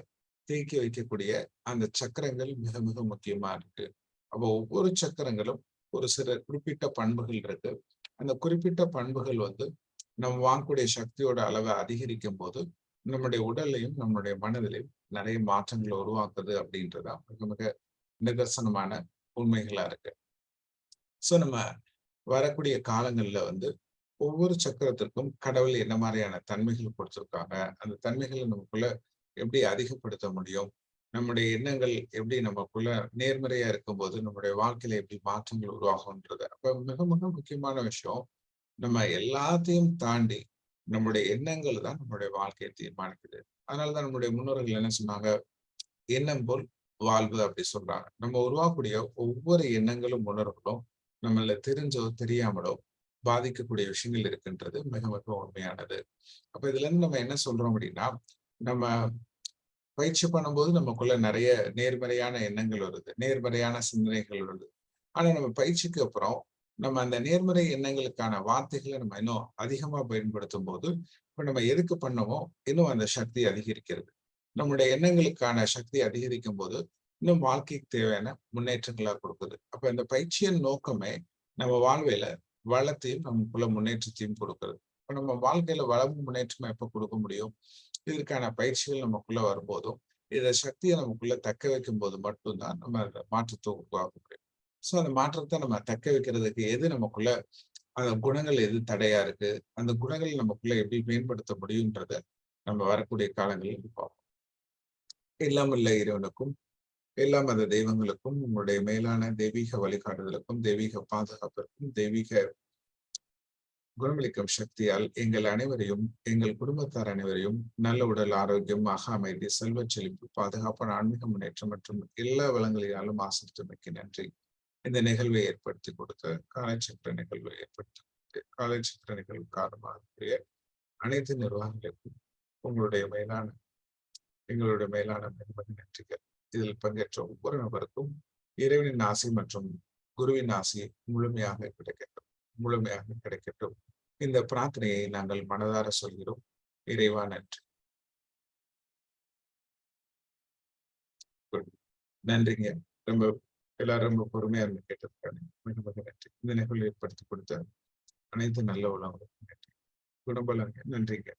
F: தேக்கி வைக்கக்கூடிய அந்த சக்கரங்கள் மிக மிக முக்கியமா இருக்கு. அப்போ ஒவ்வொரு சக்கரங்களும் ஒரு சில குறிப்பிட்ட பண்புகள் இருக்கு. அந்த குறிப்பிட்ட பண்புகள் நம்ம வாங்கக்கூடிய சக்தியோட அளவை அதிகரிக்கும் போது நம்முடைய உடல்லையும் நம்முடைய மனதிலையும் நிறைய மாற்றங்களை உருவாக்குது அப்படின்றதா மிக மிக நிதர்சனமான உண்மைகளா இருக்கு. சோ நம்ம வரக்கூடிய காலங்கள்ல ஒவ்வொரு சக்கரத்திற்கும் கடவுள் என்ன மாதிரியான தன்மைகள் கொடுத்திருக்காங்க, அந்த தன்மைகளை நமக்குள்ள எப்படி அதிகப்படுத்த முடியும், நம்முடைய எண்ணங்கள் எப்படி நமக்குள்ள நேர்மறையா இருக்கும்போது நம்முடைய வாழ்க்கையில எப்படி மாற்றங்கள் உருவாகும்ன்றது. அப்ப மிக மிக முக்கியமான விஷயம், நம்ம எல்லாத்தையும் தாண்டி நம்முடைய எண்ணங்கள் தான் நம்மளுடைய வாழ்க்கையை தீர்மானிக்குது. அதனாலதான் நம்முடைய முன்னோர்கள் என்ன சொன்னாங்க, எண்ணம் போல் வாழ்வு அப்படி சொல்றாங்க. நம்ம உருவாக்கக்கூடிய ஒவ்வொரு எண்ணங்களும் உணர்வுகளும் நம்மள தெரிஞ்சோ தெரியாமலோ பாதிக்கக்கூடிய விஷயங்கள் இருக்குன்றது மிக மிக உண்மையானது. அப்ப இதுல இருந்து நம்ம என்ன சொல்றோம் அப்படின்னா, நம்ம பயிற்சி பண்ணும்போது நமக்குள்ள நிறைய நேர்மறையான எண்ணங்கள் வருது, நேர்மறையான சிந்தனைகள் வருது. ஆனா நம்ம பயிற்சிக்கு அப்புறம் நம்ம அந்த நேர்மறை எண்ணங்களுக்கான வார்த்தைகளை நம்ம இன்னும் அதிகமா பயன்படுத்தும் போது, இப்ப நம்ம எதுக்கு பண்ணமோ இன்னும் அந்த சக்தி அதிகரிக்கிறது. நம்முடைய எண்ணங்களுக்கான சக்தி அதிகரிக்கும் போது இன்னும் வாழ்க்கைக்கு தேவையான முன்னேற்றங்களா கொடுக்குது. அப்ப இந்த பயிற்சியின் நோக்கமே நம்ம வாழ்வையில வளத்தையும் நமக்குள்ள முன்னேற்றத்தையும் கொடுக்குறது. இப்ப நம்ம வாழ்க்கையில வளமும் முன்னேற்றமா எப்ப கொடுக்க முடியும்? இதற்கான பயிற்சிகள் நமக்குள்ள வரும்போதும் இத சக்தியை நமக்குள்ள தக்க வைக்கும் போது மட்டும்தான் நம்ம அந்த மாற்றத்தை உருவாக்க முடியும். சோ அந்த மாற்றத்தை நம்ம தக்க வைக்கிறதுக்கு எது நமக்குள்ள அந்த குணங்கள் எது தடையா இருக்கு, அந்த குணங்கள் நமக்குள்ள எப்படி மேம்படுத்த முடியும்ன்றத நம்ம வரக்கூடிய காலங்களில் பார்ப்போம். எல்லாம் வல்ல இறைவனுக்கும் எல்லாம் அந்த தெய்வங்களுக்கும் உங்களுடைய மேலான தெய்வீக வழிகாட்டுதலுக்கும் தெய்வீக பாதுகாப்பிற்கும் தெய்வீக குணமளிக்கும் சக்தியால் எங்கள் அனைவரையும் எங்கள் குடும்பத்தார் அனைவரையும் நல்ல உடல் ஆரோக்கியம், அக அமைதி, செல்வ செழிப்பு, பாதுகாப்பான ஆன்மீக முன்னேற்றம் மற்றும் எல்லா வளங்களினாலும் ஆசிரியமைக்கு நன்றி. இந்த நிகழ்வை ஏற்படுத்தி கொடுத்த காலச்சக்கர நிகழ்வை ஏற்படுத்தி கொடுத்து காலச்சக்கர நிகழ்வு காரணமாக அனைத்து நிர்வாகங்களுக்கும் எங்களுடைய மேலான நன்றிகள். இதில் பங்கேற்ற ஒவ்வொரு நபருக்கும் இறைவனின் ஆசை மற்றும் குருவின் ஆசை முழுமையாக கிடைக்கட்டும். இந்த பிரார்த்தனையை நாங்கள் மனதார சொல்கிறோம். இறைவா நன்றி. நன்றிங்க. எல்லாரும் ரொம்ப பொறுமையா இருந்து கேட்டதுக்கான மிக மிக நன்றி. இந்த நிகழ்வு ஏற்படுத்தி கொடுத்த அனைத்து நல்ல உலகங்களுக்கும் நன்றி. குடும்பங்க நன்றிங்க.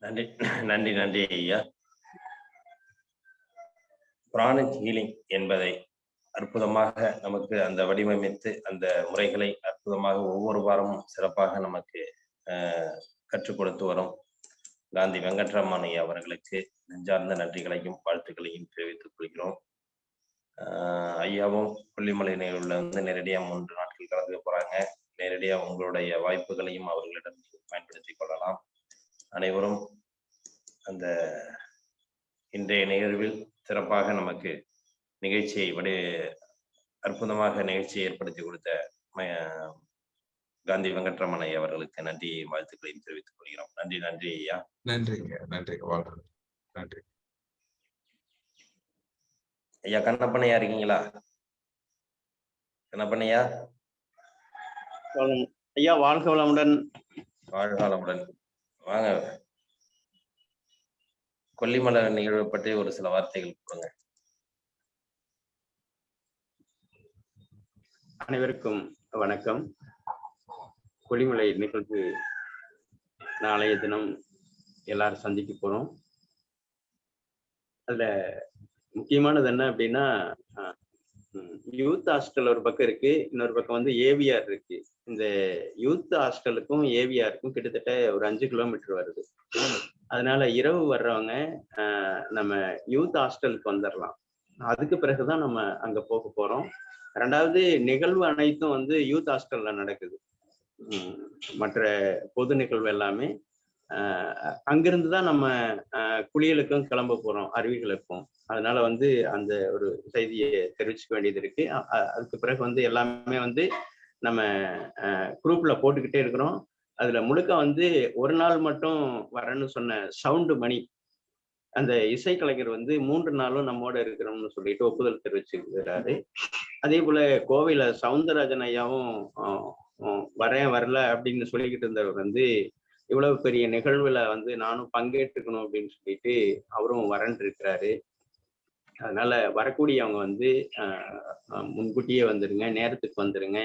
A: நன்றி நன்றி நன்றி ஐயா. பிராணிக் ஹீலிங் என்பதை அற்புதமாக நமக்கு அந்த வடிவமைத்து அந்த முறைகளை அற்புதமாக ஒவ்வொரு வாரமும் சிறப்பாக நமக்கு கற்றுக் கொடுத்து வரும் காந்தி வெங்கட்ராமன் ஐயா அவர்களுக்கு நெஞ்சார்ந்த நன்றிகளையும் வாழ்த்துக்களையும் தெரிவித்துக் கொள்கிறோம். ஐயாவும் கொல்லிமலை நிகழ்வுல நேரடியா 3 நாட்கள் கலந்து போறாங்க. நேரடியா உங்களுடைய வாய்ப்புகளையும் அவர்களிடம் பயன்படுத்திக் கொள்ளலாம். அனைவரும் அந்த இன்றைய நிகழ்வில் சிறப்பாக நமக்கு அற்புதமாக நிகழ்ச்சியை ஏற்படுத்தி கொடுத்த காந்தி வெங்கட்ராமன் ஐயா அவர்களுக்கு நன்றி வாழ்த்துக்களையும் தெரிவித்துக் கொள்கிறோம். நன்றி நன்றி ஐயா.
F: நன்றிங்க வாழ்க. நன்றி
A: ஐயா. கண்ணப்பனையா இருக்கீங்களா? கண்ணப்பனையா
D: ஐயா வாழ்க வளமுடன்.
A: வாழ்க வளமுடன். வாங்க, கொல்லிமலை நிகழ்வு பற்றி ஒரு சில வார்த்தைகள் கொடுங்க.
D: அனைவருக்கும் வணக்கம். கொல்லிமலை நிகழ்வு நாளைய தினம் எல்லாரும் சந்திக்க போறோம். அதுல முக்கியமானது என்ன அப்படின்னா, யூத் ஹாஸ்டல் ஒரு பக்கம் இருக்கு, இன்னொரு பக்கம் ஏவிஆர் இருக்கு. இந்த யூத் ஹாஸ்டலுக்கும் ஏவிஆருக்கும் கிட்டத்தட்ட ஒரு 5 கிலோமீட்டர் வருது. அதனால இரவு வர்றவங்க நம்ம யூத் ஹாஸ்டலுக்கு வந்துடலாம். அதுக்கு பிறகுதான் நம்ம அங்க போக போறோம். 2வது நிகழ்வு அனைத்தும் யூத் ஹாஸ்டல்ல நடக்குது. மற்ற பொது நிகழ்வு எல்லாமே அங்கிருந்து தான் நம்ம குளியலுக்கும் கிளம்ப போறோம், அருவிகளுக்கும். அதனால அந்த ஒரு செய்தியை தெரிவிச்சுக்க வேண்டியது இருக்கு. அதுக்கு பிறகு எல்லாமே நம்ம குரூப்ல போட்டுக்கிட்டே இருக்கிறோம். அதுல முழுக்க ஒரு நாள் மட்டும் வரேன்னு சொன்ன சவுண்டு மணி அந்த இசைக்கலைஞர் 3 நாளும் நம்மோட இருக்கிறோம்னு சொல்லிட்டு ஒப்புதல் தெரிவிச்சிருக்கிறாரு. அதே போல கோவையில சவுந்தரராஜன் ஐயாவும் வரல அப்படின்னு சொல்லிக்கிட்டு இருந்தவர் இவ்வளவு பெரிய நிகழ்வுல நானும் பங்கேற்றுக்கணும் அப்படின்னு சொல்லிட்டு அவரும் வரன்னு இருக்கிறாரு. அதனால வரக்கூடியவங்க வந்து முன்கூட்டியே வந்துருங்க, நேரத்துக்கு வந்துருங்க.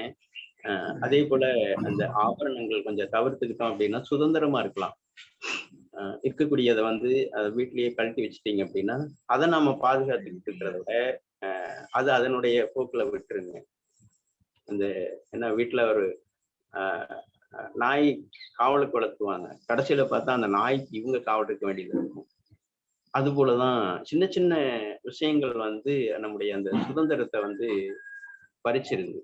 D: அதே போல அந்த ஆபரணங்கள் கொஞ்சம் தவிர்த்துக்கிட்டோம் அப்படின்னா சுதந்திரமா இருக்கலாம். இருக்கக்கூடியதை வந்து அதை வீட்டிலேயே கழட்டி வச்சுட்டீங்க அப்படின்னா அதை நாம பாதுகாத்துக்கிட்டு இருக்கிறத விட அது அதனுடைய போக்குல விட்டுருங்க. அந்த என்ன வீட்டுல ஒரு நாய் காவலுக்கு வளர்த்துவாங்க, கடைசியில பார்த்தா அந்த நாய்க்கு இவங்க காவல் இருக்க வேண்டியது இருக்கும். அது போலதான் சின்ன சின்ன விஷயங்கள் வந்து நம்முடைய அந்த சுதந்திரத்தை வந்து பறிச்சிருது.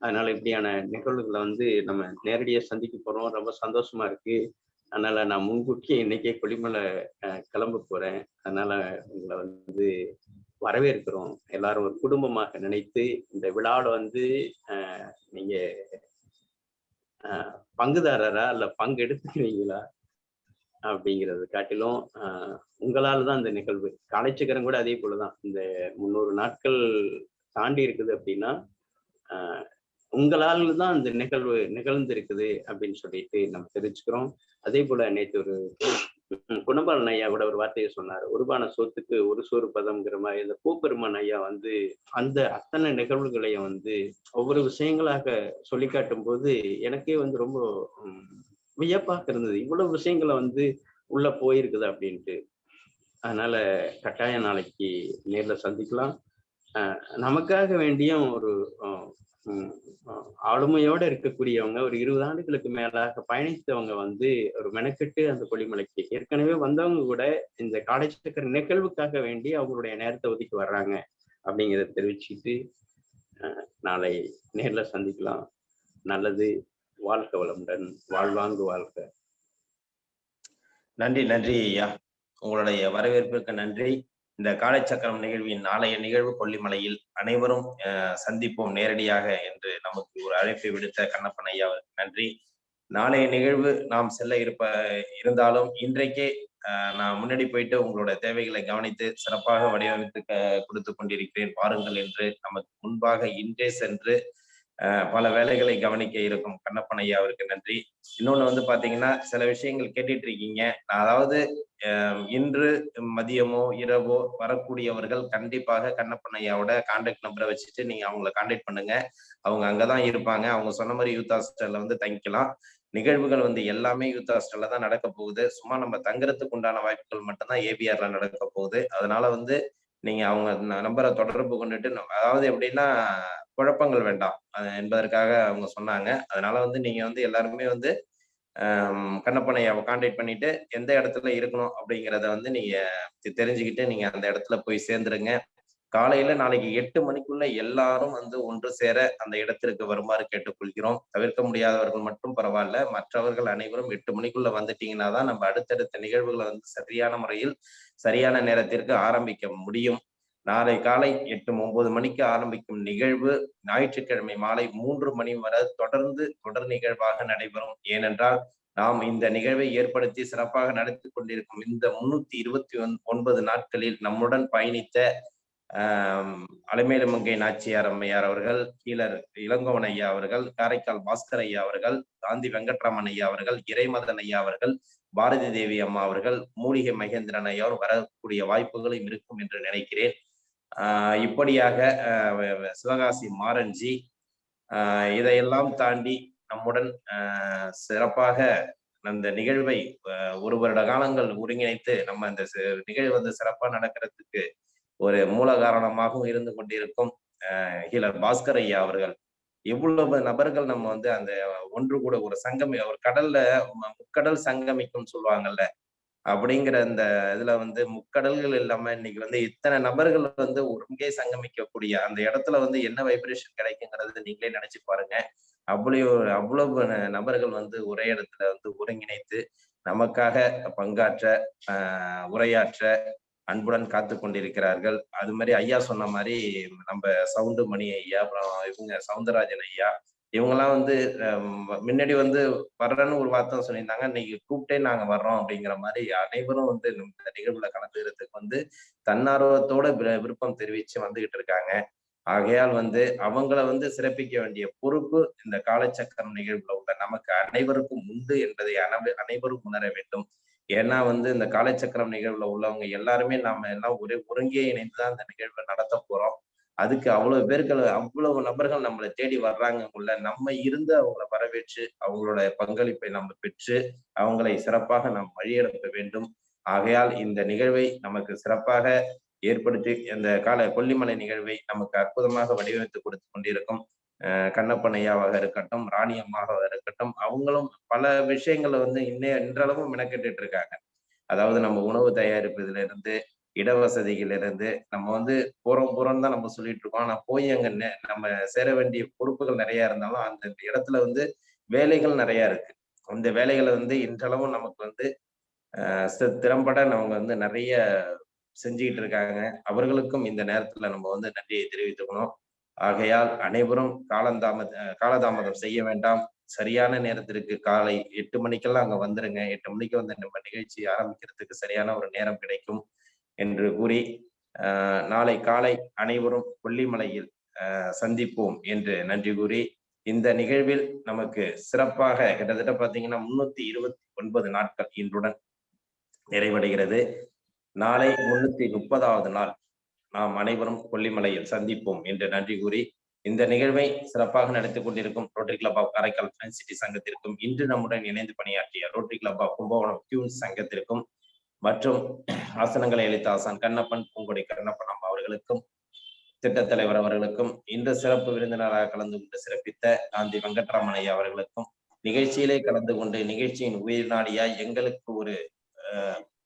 D: அதனால இப்படியான நிகழ்வுகளை வந்து நம்ம நேரடியா சந்திக்க போறோம். ரொம்ப சந்தோஷமா இருக்கு. அதனால நான் முன்கூட்டியே இன்னைக்கே கொல்லிமலை கிளம்ப போறேன். அதனால உங்களை வந்து வரவேற்கிறோம். எல்லாரும் ஒரு குடும்பமாக நினைத்து இந்த விழாவில் வந்து நீங்க பங்குதாரரா இல்ல பங்கு எடுத்துக்கிறீங்களா அப்படிங்கிறது காட்டிலும் உங்களால் தான் இந்த நிகழ்வு. காலைச்சக்கரம் கூட அதே போலதான். இந்த 300 நாட்கள் தாண்டி இருக்குது அப்படின்னா உங்களால் தான் அந்த நிகழ்வு நிகழ்ந்திருக்குது அப்படின்னு சொல்லிட்டு நம்ம தெரிஞ்சுக்கிறோம். அதே போல நேற்று ஒரு குணபாலன் ஐயா கூட ஒரு வார்த்தையை சொன்னார், ஒருபான சொத்துக்கு ஒரு சோறு பதம்ங்கிற மாதிரி. இந்த பூப்பெருமான் ஐயா வந்து அந்த அத்தனை நிகழ்வுகளையும் வந்து ஒவ்வொரு விஷயங்களாக சொல்லி காட்டும் போது எனக்கே வந்து ரொம்ப வியப்பாக இருந்தது, இவ்வளவு விஷயங்களை வந்து உள்ள போயிருக்குது அப்படின்ட்டு. அதனால கட்டாயம் நாளைக்கு நேர்ல சந்திக்கலாம். நமக்காக வேண்டியும் ஒரு ஆளுமையோட இருக்கக்கூடியவங்க, ஒரு 20 ஆண்டுகளுக்கு மேலாக பயணித்தவங்க வந்து ஒரு மெனக்கெட்டு அந்த கொல்லிமலைக்கு ஏற்கனவே வந்தவங்க கூட இந்த காலைச்சக்கர நிகழ்வுக்காக வேண்டி அவங்களுடைய நேரத்தை ஒதுக்கி வர்றாங்க அப்படிங்கிறத தெரிவிச்சுட்டு நாளை நேர்ல சந்திக்கலாம். நல்லது. வாழ்க வளமுடன். வாழ்வாங்கு வாழ்க.
A: நன்றி நன்றி ஐயா, உங்களுடைய வரவேற்புக்கு நன்றி. இந்த காலைச்சக்கரம் நிகழ்வின் நாளைய நிகழ்வு கொல்லிமலையில் அனைவரும் சந்திப்போம் நேரடியாக என்று நமக்கு ஒரு அழைப்பை விடுத்த கண்ணப்பன் ஐயாவுக்கு நன்றி. நாளைய நிகழ்வு நாம் செல்ல இருந்தாலும் இன்றைக்கே நான் முன்னாடி போயிட்டு உங்களோட தேவைகளை கவனித்து சிறப்பாக வடிவமைத்து கொடுத்து கொண்டிருக்கிறேன், பாருங்கள் என்று நமக்கு முன்பாக இன்றே சென்று பல வேலைகளை கவனிக்க இருக்கும் கண்ணப்பன் ஐயா அவருக்கு நன்றி. இன்னொன்னு வந்து பாத்தீங்கன்னா சில விஷயங்கள் கேட்டுட்டு இருக்கீங்க. அதாவது இன்று மதியமோ இரவோ வரக்கூடியவர்கள் கண்டிப்பாக கண்ணப்பன் ஐயாவோட கான்டாக்ட் நம்பரை வச்சுட்டு நீங்க அவங்கள கான்டாக்ட் பண்ணுங்க. அவங்க அங்கதான் இருப்பாங்க. அவங்க சொன்ன மாதிரி யூத் ஹாஸ்டல்ல வந்து தங்கிக்கலாம். நிகழ்வுகள் வந்து எல்லாமே யூத் ஹாஸ்டல்ல தான் நடக்க போகுது. சும்மா நம்ம தங்குறதுக்கு உண்டான வாய்ப்புகள் மட்டும்தான் ஏபிஆர்ல நடக்க போகுது. அதனால வந்து நீங்க அவங்க நம்பரை தொடர்பு கொண்டுட்டு, அதாவது எப்படின்னா குழப்பங்கள் வேண்டாம் என்பதற்காக அவங்க சொன்னாங்க. அதனால வந்து நீங்க வந்து எல்லாருமே வந்து கண்ணப்பன் ஐயாவை கான்டாக்ட் பண்ணிட்டு எந்த இடத்துல இருக்கணும் அப்படிங்கிறத வந்து நீங்க தெரிஞ்சுக்கிட்டு நீங்க அந்த இடத்துல போய் சேர்ந்துருங்க. காலையில நாளைக்கு 8 மணிக்குள்ள எல்லாரும் வந்து ஒன்று சேர அந்த இடத்திற்கு வருமாறு கேட்டுக்கொள்கிறோம். தவிர்க்க முடியாதவர்கள் மட்டும் பரவாயில்ல, மற்றவர்கள் அனைவரும் 8 மணிக்குள்ள வந்துட்டீங்கன்னா தான் நம்ம அடுத்தடுத்த நிகழ்வுகளை வந்து சரியான முறையில் சரியான நேரத்திற்கு ஆரம்பிக்க முடியும். நாளை காலை 8-9 மணிக்கு ஆரம்பிக்கும் நிகழ்வு ஞாயிற்றுக்கிழமை மாலை 3 மணி வரை தொடர் நிகழ்வாக நடைபெறும். ஏனென்றால் நாம் இந்த நிகழ்வை ஏற்படுத்தி சிறப்பாக நடத்தி கொண்டிருக்கும் இந்த 329 நாட்களில் நம்முடன் பயணித்த அலமேலுமங்கை நாச்சியார் அம்மையார் அவர்கள், கீழர் இளங்கோவன் ஐயா அவர்கள், காரைக்கால் பாஸ்கர் ஐயா அவர்கள், காந்தி வெங்கட்ராமன் ஐயா அவர்கள், இறைமதன் ஐயா அவர்கள், பாரதி தேவி அம்மா அவர்கள், மூலிகை மகேந்திரன் ஐயா வரக்கூடிய வாய்ப்புகளும் இருக்கும் என்று நினைக்கிறேன். இப்படியாக சிவகாசி மாரஞ்சி, இதையெல்லாம் தாண்டி நம்முடன் சிறப்பாக அந்த நிகழ்வை 1 வருட காலங்கள் ஒருங்கிணைத்து நம்ம இந்த நிகழ்வு வந்து சிறப்பாக நடக்கிறதுக்கு ஒரு மூல காரணமாகவும் இருந்து கொண்டிருக்கும் ஹீலர் பாஸ்கர் ஐயா அவர்கள். எவ்வளவு நபர்கள் நம்ம வந்து அந்த ஒன்று கூட ஒரு ஒரு கடல்ல முக்கடல் சங்கமிக்கும் சொல்லுவாங்கல்ல, அப்படிங்கிற அந்த இதுல வந்து முக்கடல்கள் இல்லாம இன்னைக்கு வந்து இத்தனை நபர்கள் வந்து ஒருங்கே சங்கமிக்கக்கூடிய அந்த இடத்துல வந்து என்ன வைப்ரேஷன் கிடைக்குங்கிறது நீங்களே நினைச்சு பாருங்க. அவ்வளவு நபர்கள் வந்து ஒரே இடத்துல வந்து ஒருங்கிணைத்து நமக்காக பங்காற்ற உரையாற்ற அன்புடன் காத்து கொண்டிருக்கிறார்கள். அது மாதிரி ஐயா சொன்ன மாதிரி நம்ம சவுண்டு மணி ஐயா, அப்புறம் இவங்க சவுந்தரராஜன் ஐயா, இவங்கெல்லாம் வந்து முன்னாடி வந்து வர்றேன்னு ஒரு வார்த்தை சொல்லியிருந்தாங்க. இன்னைக்கு கூப்பிட்டே நாங்க வர்றோம் அப்படிங்கிற மாதிரி அனைவரும் வந்து இந்த நிகழ்வுல கலந்துக்கிறதுக்கு வந்து தன்னார்வத்தோட விருப்பம் தெரிவிச்சு வந்துகிட்டு இருக்காங்க. ஆகையால் வந்து அவங்கள வந்து சிறப்பிக்க வேண்டிய பொறுப்பு இந்த காலச்சக்கரம் நிகழ்வுல உள்ள நமக்கு அனைவருக்கும் உண்டு என்பதை அனைவரும் உணர வேண்டும். ஏன்னா வந்து இந்த காலச்சக்கரம் நிகழ்வுல உள்ளவங்க எல்லாருமே நாம எல்லாம் ஒருங்கே இணைந்துதான் இந்த நிகழ்வை நடத்த போறோம். அதுக்கு அவ்வளவு நபர்கள் நம்மளை தேடி வர்றாங்க உள்ள. நம்ம இருந்து அவங்கள வரவேற்று அவங்களோட பங்களிப்பை நம்ம பெற்று அவங்களை சிறப்பாக நாம் வழியெடுக்க வேண்டும். ஆகையால் இந்த நிகழ்வை நமக்கு சிறப்பாக ஏற்படுத்தி இந்த கொல்லிமலை நிகழ்வை நமக்கு அற்புதமாக வடிவமைத்து கொடுத்து கொண்டிருக்கும் கண்ணப்பன் ஐயாவாக இருக்கட்டும், ராணி அம்மாவாக இருக்கட்டும், அவங்களும் பல விஷயங்களை வந்து இன்றளவும் மெனக்கெட்டுட்டு இருக்காங்க. அதாவது நம்ம உணவு தயாரிப்பதுல இருந்து, இடவசதிகள் இருந்து, நம்ம வந்து போறோம் தான் நம்ம சொல்லிட்டு இருக்கோம். ஆனா போய் அங்க நம்ம சேர வேண்டிய பொறுப்புகள் நிறைய இருந்தாலும் அந்த இடத்துல வந்து வேலைகள் நிறைய இருக்கு. அந்த வேலைகளை வந்து இன்றளவும் நமக்கு வந்து திறம்பட அவங்க வந்து நிறைய செஞ்சுக்கிட்டு இருக்காங்க. அவர்களுக்கும் இந்த நேரத்துல நம்ம வந்து நன்றியை தெரிவித்துக்கணும். ஆகையால் அனைவரும் காலதாமதம் செய்ய வேண்டாம். சரியான நேரத்திற்கு காலை 8 மணிக்கெல்லாம் அங்க வந்துருங்க. 8 மணிக்கு வந்து நம்ம நிகழ்ச்சி ஆரம்பிக்கிறதுக்கு சரியான ஒரு நேரம் கிடைக்கும் என்று கூறி நாளை காலை அனைவரும் கொல்லிமலையில் சந்திப்போம் என்று நன்றி கூறி, இந்த நிகழ்வில் நமக்கு சிறப்பாக கிட்டத்தட்ட பாத்தீங்கன்னா 329 நாட்கள் இன்றுடன் நிறைவடைகிறது. நாளை 330வது நாள் நாம் அனைவரும் கொல்லிமலையில் சந்திப்போம் என்று நன்றி கூறி, இந்த நிகழ்வை சிறப்பாக நடத்தி கொண்டிருக்கும் rotary club of Karaikal friends city சங்கத்திற்கும், இன்று நம்முடன் இணைந்து பணியாற்றிய Rotary club of Kumbakonam queens சங்கத்திற்கும், மற்றும் ஆசனங்களை அளித்த ஆசான் கண்ணப்பன் பூங்கொடி கண்ணப்பன் அம்மா அவர்களுக்கும், திட்டத் தலைவர் அவர்களுக்கும், இன்று சிறப்பு விருந்தினராக கலந்து கொண்டு சிறப்பித்த காந்தி வெங்கட்ராமன் ஐயா அவர்களுக்கும், நிகழ்ச்சியிலே கலந்து கொண்டு நிகழ்ச்சியின் உயிர் நாடியாய் எங்களுக்கு ஒரு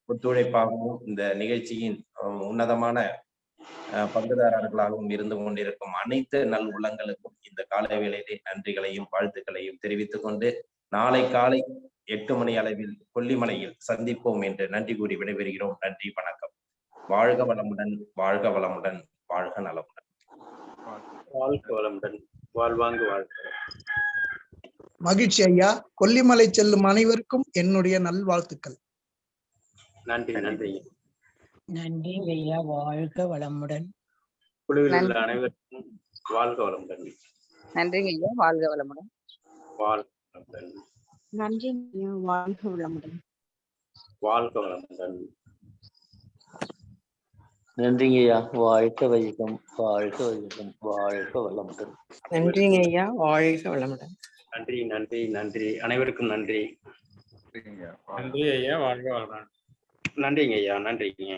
A: ஒத்துழைப்பாகவும் இந்த நிகழ்ச்சியின் உன்னதமான பங்குதாரர்களாகவும் இருந்து கொண்டிருக்கும் அனைத்து நல் உள்ளங்களுக்கும் இந்த காலை வேளையிலே நன்றிகளையும் வாழ்த்துக்களையும் தெரிவித்துக் கொண்டு, நாளை காலை 8 மணி அளவில் கொல்லிமலையில் சந்திப்போம் என்று நன்றி கூறி விடைபெறுகிறோம். நன்றி, வணக்கம். வாழ்க வளமுடன், வாழ்க வளமுடன், வாழ்க நலமுடன்.
D: வாழ்க வளமுடன், வாழ்வாங்கு வாழ்க.
H: மகிழ்ச்சி ஐயா. கொல்லிமலை செல்லும் அனைவருக்கும் என்னுடைய நல்வாழ்த்துக்கள்.
D: நன்றி. நன்றி.
I: நன்றி ஐயா. வாழ்க வளமுடன்.
D: குழுவில் உள்ள அனைவருக்கும் வாழ்க வளமுடன்.
J: நன்றிங்க ஐயா. வாழ்க வளமுடன்.
D: வாழ்க வளமுடன்.
J: நன்றி ஐயா. வாழ்க வளமுடன்.
D: வாழ்க வளமுடன்.
K: நன்றிங்க ஐயா. வாழ்க வையகம், வாழ்க வையகம், வாழ்க வளமுடன்.
I: நன்றிங்க ஐயா. வாழ்க வளமுடன்.
D: நன்றி. நன்றி. நன்றி. அனைவருக்கும் நன்றி.
L: நன்றி ஐயா. வாழ்க வளமுடன்.
D: நன்றிங்க ஐயா. நன்றிங்க.